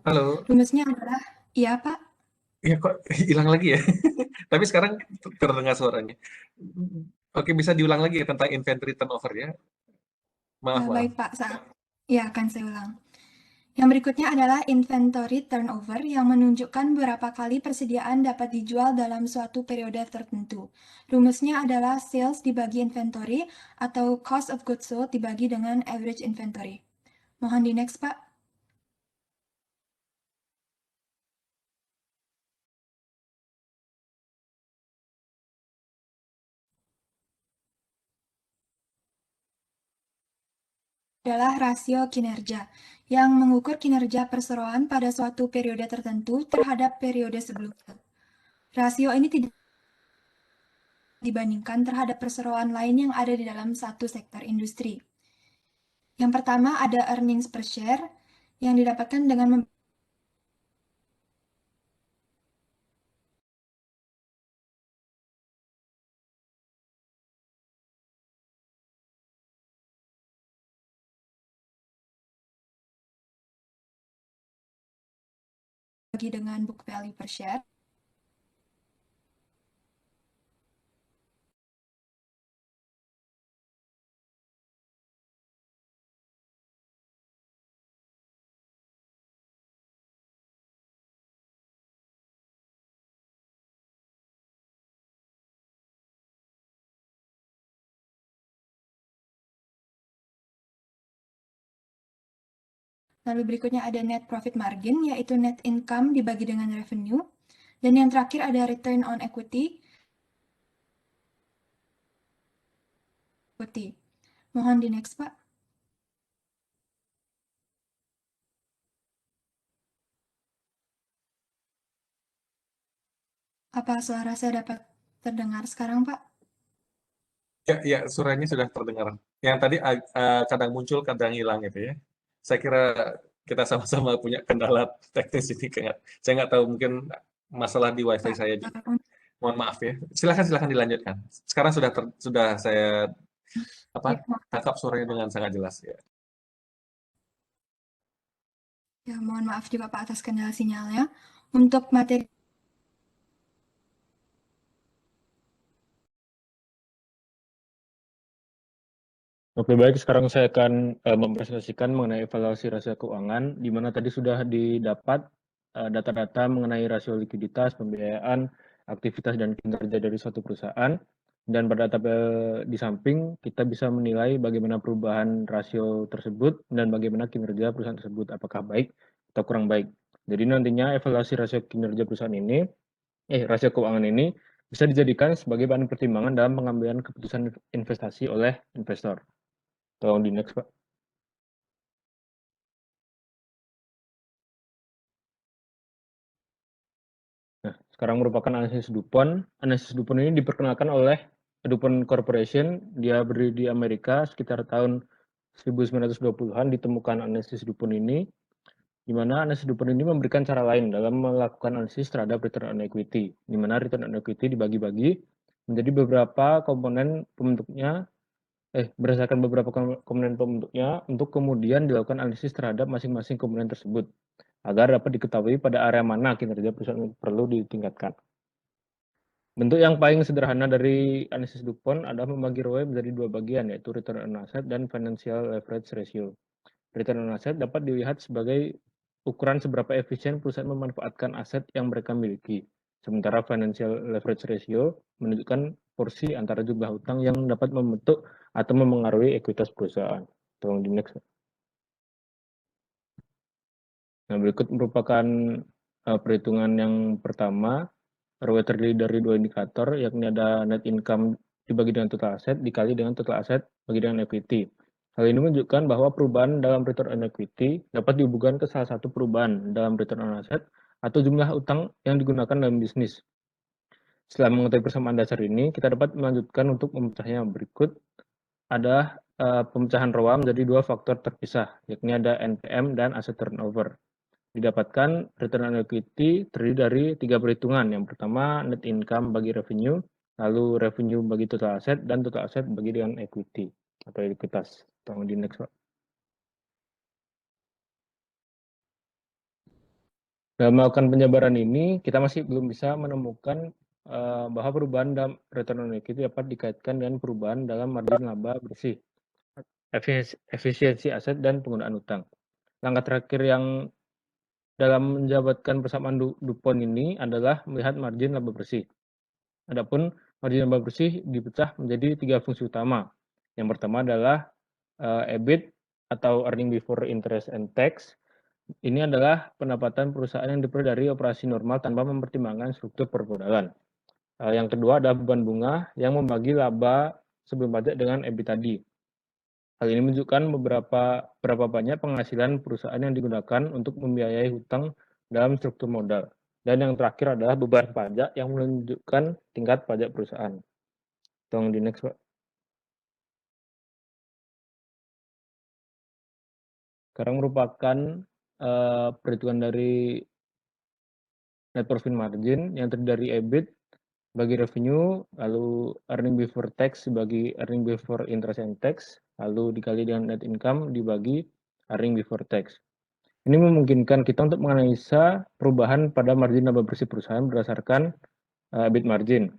S1: Halo,
S13: Rumusnya adalah, iya Pak.
S1: iya kok hilang lagi ya? Tapi sekarang terdengar suaranya. Oke, bisa diulang lagi ya tentang inventory turnover ya? Maaf.
S13: Baik Pak, ya akan saya ulang. Yang berikutnya adalah inventory turnover yang menunjukkan berapa kali persediaan dapat dijual dalam suatu periode tertentu. Rumusnya adalah sales dibagi inventory atau cost of goods sold dibagi dengan average inventory. Mohon di next, Pak. Adalah rasio kinerja yang mengukur kinerja perseroan pada suatu periode tertentu terhadap periode sebelumnya. Rasio ini tidak dibandingkan terhadap perseroan lain yang ada di dalam satu sektor industri. Yang pertama ada earnings per share yang didapatkan dengan membagi dengan book value per share. Lalu berikutnya ada net profit margin, yaitu net income dibagi dengan revenue. Dan yang terakhir ada return on equity. Mohon di next, Pak. Apa suara saya dapat terdengar sekarang, Pak?
S1: Ya, suaranya sudah terdengar. Yang tadi kadang muncul, kadang hilang gitu ya. Saya kira kita sama-sama punya kendala teknis ini. Saya nggak tahu, mungkin masalah di WiFi saya juga. Mohon maaf ya. Silakan dilanjutkan. Sekarang sudah saya tangkap suaranya dengan sangat jelas ya.
S13: Ya, mohon maaf juga Pak atas kendala sinyalnya. Untuk materi
S14: Oke, baik. Sekarang saya akan mempresentasikan mengenai evaluasi rasio keuangan, di mana tadi sudah didapat data-data mengenai rasio likuiditas, pembiayaan, aktivitas, dan kinerja dari suatu perusahaan. Dan pada di samping, kita bisa menilai bagaimana perubahan rasio tersebut dan bagaimana kinerja perusahaan tersebut, apakah baik atau kurang baik. Jadi nantinya evaluasi rasio kinerja perusahaan ini, rasio keuangan ini bisa dijadikan sebagai bahan pertimbangan dalam pengambilan keputusan investasi oleh investor. Tolong di next, Pak. Nah, sekarang merupakan analisis DuPont. Analisis DuPont ini diperkenalkan oleh DuPont Corporation. Dia berdiri di Amerika sekitar tahun 1920-an ditemukan analisis DuPont ini, di mana analisis DuPont ini memberikan cara lain dalam melakukan analisis terhadap return on equity, di mana return on equity dibagi-bagi menjadi beberapa komponen pembentuknya, berdasarkan beberapa komponen pembentuknya untuk kemudian dilakukan analisis terhadap masing-masing komponen tersebut agar dapat diketahui pada area mana kinerja perusahaan perlu ditingkatkan. Bentuk yang paling sederhana dari analisis DuPont adalah membagi ROE menjadi dua bagian, yaitu return on asset dan financial leverage ratio. Return on asset dapat dilihat sebagai ukuran seberapa efisien perusahaan memanfaatkan aset yang mereka miliki. Sementara financial leverage ratio menunjukkan porsi antara jumlah utang yang dapat membentuk atau memengaruhi ekuitas perusahaan. Tolong di next. Nah, berikut merupakan perhitungan yang pertama. ROE terdiri dari dua indikator, yakni ada net income dibagi dengan total aset dikali dengan total aset bagi dengan equity. Hal ini menunjukkan bahwa perubahan dalam return on equity dapat dihubungkan ke salah satu perubahan dalam return on asset atau jumlah utang yang digunakan dalam bisnis. Setelah mengetahui persamaan dasar ini, kita dapat melanjutkan untuk memecahnya. Berikut ada pemecahan ROA menjadi dua faktor terpisah, yakni ada NPM dan asset turnover. Didapatkan return on equity terdiri dari tiga perhitungan. Yang pertama, net income bagi revenue, lalu revenue bagi total aset, dan total aset bagi dengan equity atau ekuitas. Tolong di next, Pak. Dalam melakukan penjabaran ini, kita masih belum bisa menemukan bahwa perubahan dalam return on equity dapat dikaitkan dengan perubahan dalam margin laba bersih, efisiensi aset, dan penggunaan utang. Langkah terakhir yang dalam menjabarkan persamaan DuPont ini adalah melihat margin laba bersih. Adapun margin laba bersih dipecah menjadi tiga fungsi utama. Yang pertama adalah EBIT atau earning before interest and tax. Ini adalah pendapatan perusahaan yang diperoleh dari operasi normal tanpa mempertimbangkan struktur permodalan. Yang kedua adalah beban bunga yang membagi laba sebelum pajak dengan EBIT tadi. Hal ini menunjukkan berapa banyak penghasilan perusahaan yang digunakan untuk membiayai hutang dalam struktur modal. Dan yang terakhir adalah beban pajak yang menunjukkan tingkat pajak perusahaan. Tolong di next, Pak. Sekarang merupakan perhitungan dari net profit margin yang terdiri dari EBIT bagi revenue, lalu earning before tax bagi earning before interest and tax, lalu dikali dengan net income dibagi earning before tax. Ini memungkinkan kita untuk menganalisa perubahan pada margin laba bersih perusahaan berdasarkan EBIT margin,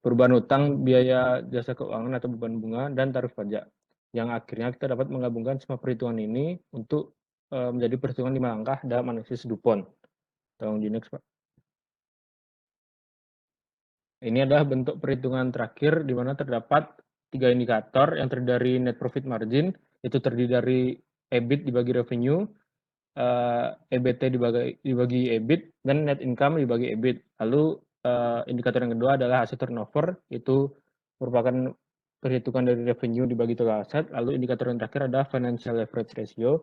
S14: perubahan utang, biaya jasa keuangan atau beban bunga, dan tarif pajak. Yang akhirnya kita dapat menggabungkan semua perhitungan ini untuk menjadi perhitungan 5 langkah dalam analisis DuPont. Tolong di next, Pak. Ini adalah bentuk perhitungan terakhir di mana terdapat tiga indikator yang terdiri dari net profit margin, itu terdiri dari EBIT dibagi revenue, EBT dibagi EBIT, dan net income dibagi EBIT. Lalu indikator yang kedua adalah asset turnover, itu merupakan perhitungan dari revenue dibagi total aset. Lalu indikator yang terakhir adalah financial leverage ratio,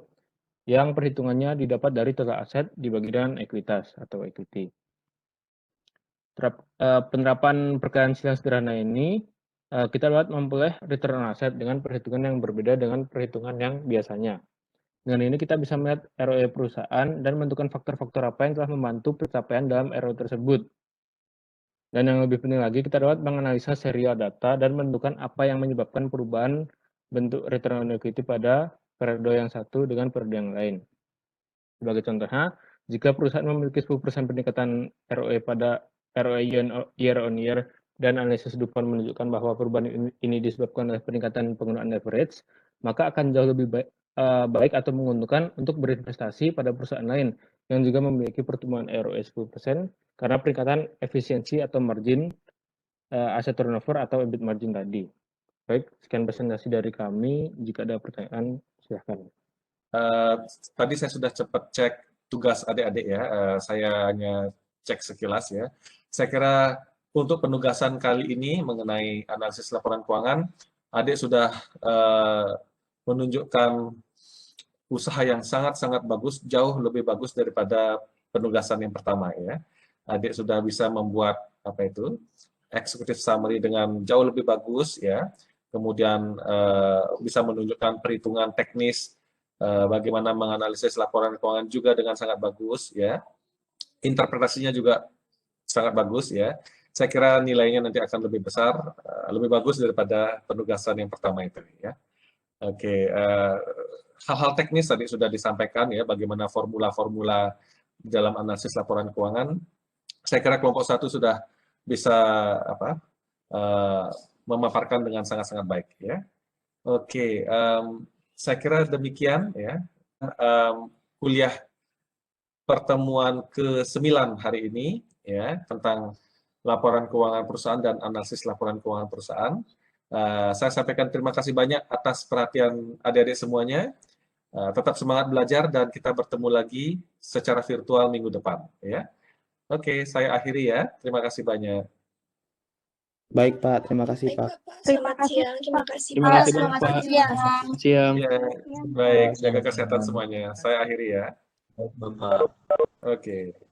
S14: yang perhitungannya didapat dari total aset dibagi dengan ekuitas atau equity. Penerapan perkiraan silang sederhana ini kita dapat memperoleh return on asset dengan perhitungan yang berbeda dengan perhitungan yang biasanya. Dengan ini kita bisa melihat ROE perusahaan dan menentukan faktor-faktor apa yang telah membantu pencapaian dalam ROE tersebut. Dan yang lebih penting lagi, kita dapat menganalisa serial data dan menentukan apa yang menyebabkan perubahan bentuk return on equity pada periode yang satu dengan periode yang lain. Sebagai contohnya, jika perusahaan memiliki 10% peningkatan ROE pada ROE year on year dan analisis DuPont menunjukkan bahwa perubahan ini disebabkan oleh peningkatan penggunaan leverage, maka akan jauh lebih baik atau menguntungkan untuk berinvestasi pada perusahaan lain yang juga memiliki pertumbuhan ROE 10% karena peningkatan efisiensi atau margin asset turnover atau EBIT margin tadi. Baik, sekian presentasi dari kami. Jika ada pertanyaan, silahkan.
S1: Tadi saya sudah cepat cek tugas adik-adik ya, saya hanya cek sekilas ya. Saya kira untuk penugasan kali ini mengenai analisis laporan keuangan, adik sudah menunjukkan usaha yang sangat-sangat bagus, jauh lebih bagus daripada penugasan yang pertama ya. Adik sudah bisa membuat executive summary dengan jauh lebih bagus ya. Kemudian bisa menunjukkan perhitungan teknis bagaimana menganalisis laporan keuangan juga dengan sangat bagus ya. Interpretasinya juga sangat bagus ya. saya kira nilainya nanti akan lebih besar, lebih bagus daripada penugasan yang pertama itu ya. Oke, hal-hal teknis tadi sudah disampaikan ya, bagaimana formula-formula dalam analisis laporan keuangan. Saya kira kelompok 1 sudah bisa memaparkan dengan sangat-sangat baik ya. Oke, saya kira demikian ya. Kuliah pertemuan ke-9 hari ini ya tentang laporan keuangan perusahaan dan analisis laporan keuangan perusahaan. Saya sampaikan terima kasih banyak atas perhatian adik-adik semuanya. Tetap semangat belajar dan kita bertemu lagi secara virtual minggu depan ya. Oke, saya akhiri ya. Terima kasih banyak.
S15: Baik Pak, terima kasih Pak.
S12: Terima kasih.
S6: Terima kasih
S15: Terima kasih banyak
S6: Pak.
S15: Pak.
S6: Selamat
S15: Siang.
S1: Ya, baik, jaga kesehatan semuanya. Saya akhiri ya.
S16: Baik, Bapak.
S1: Oke.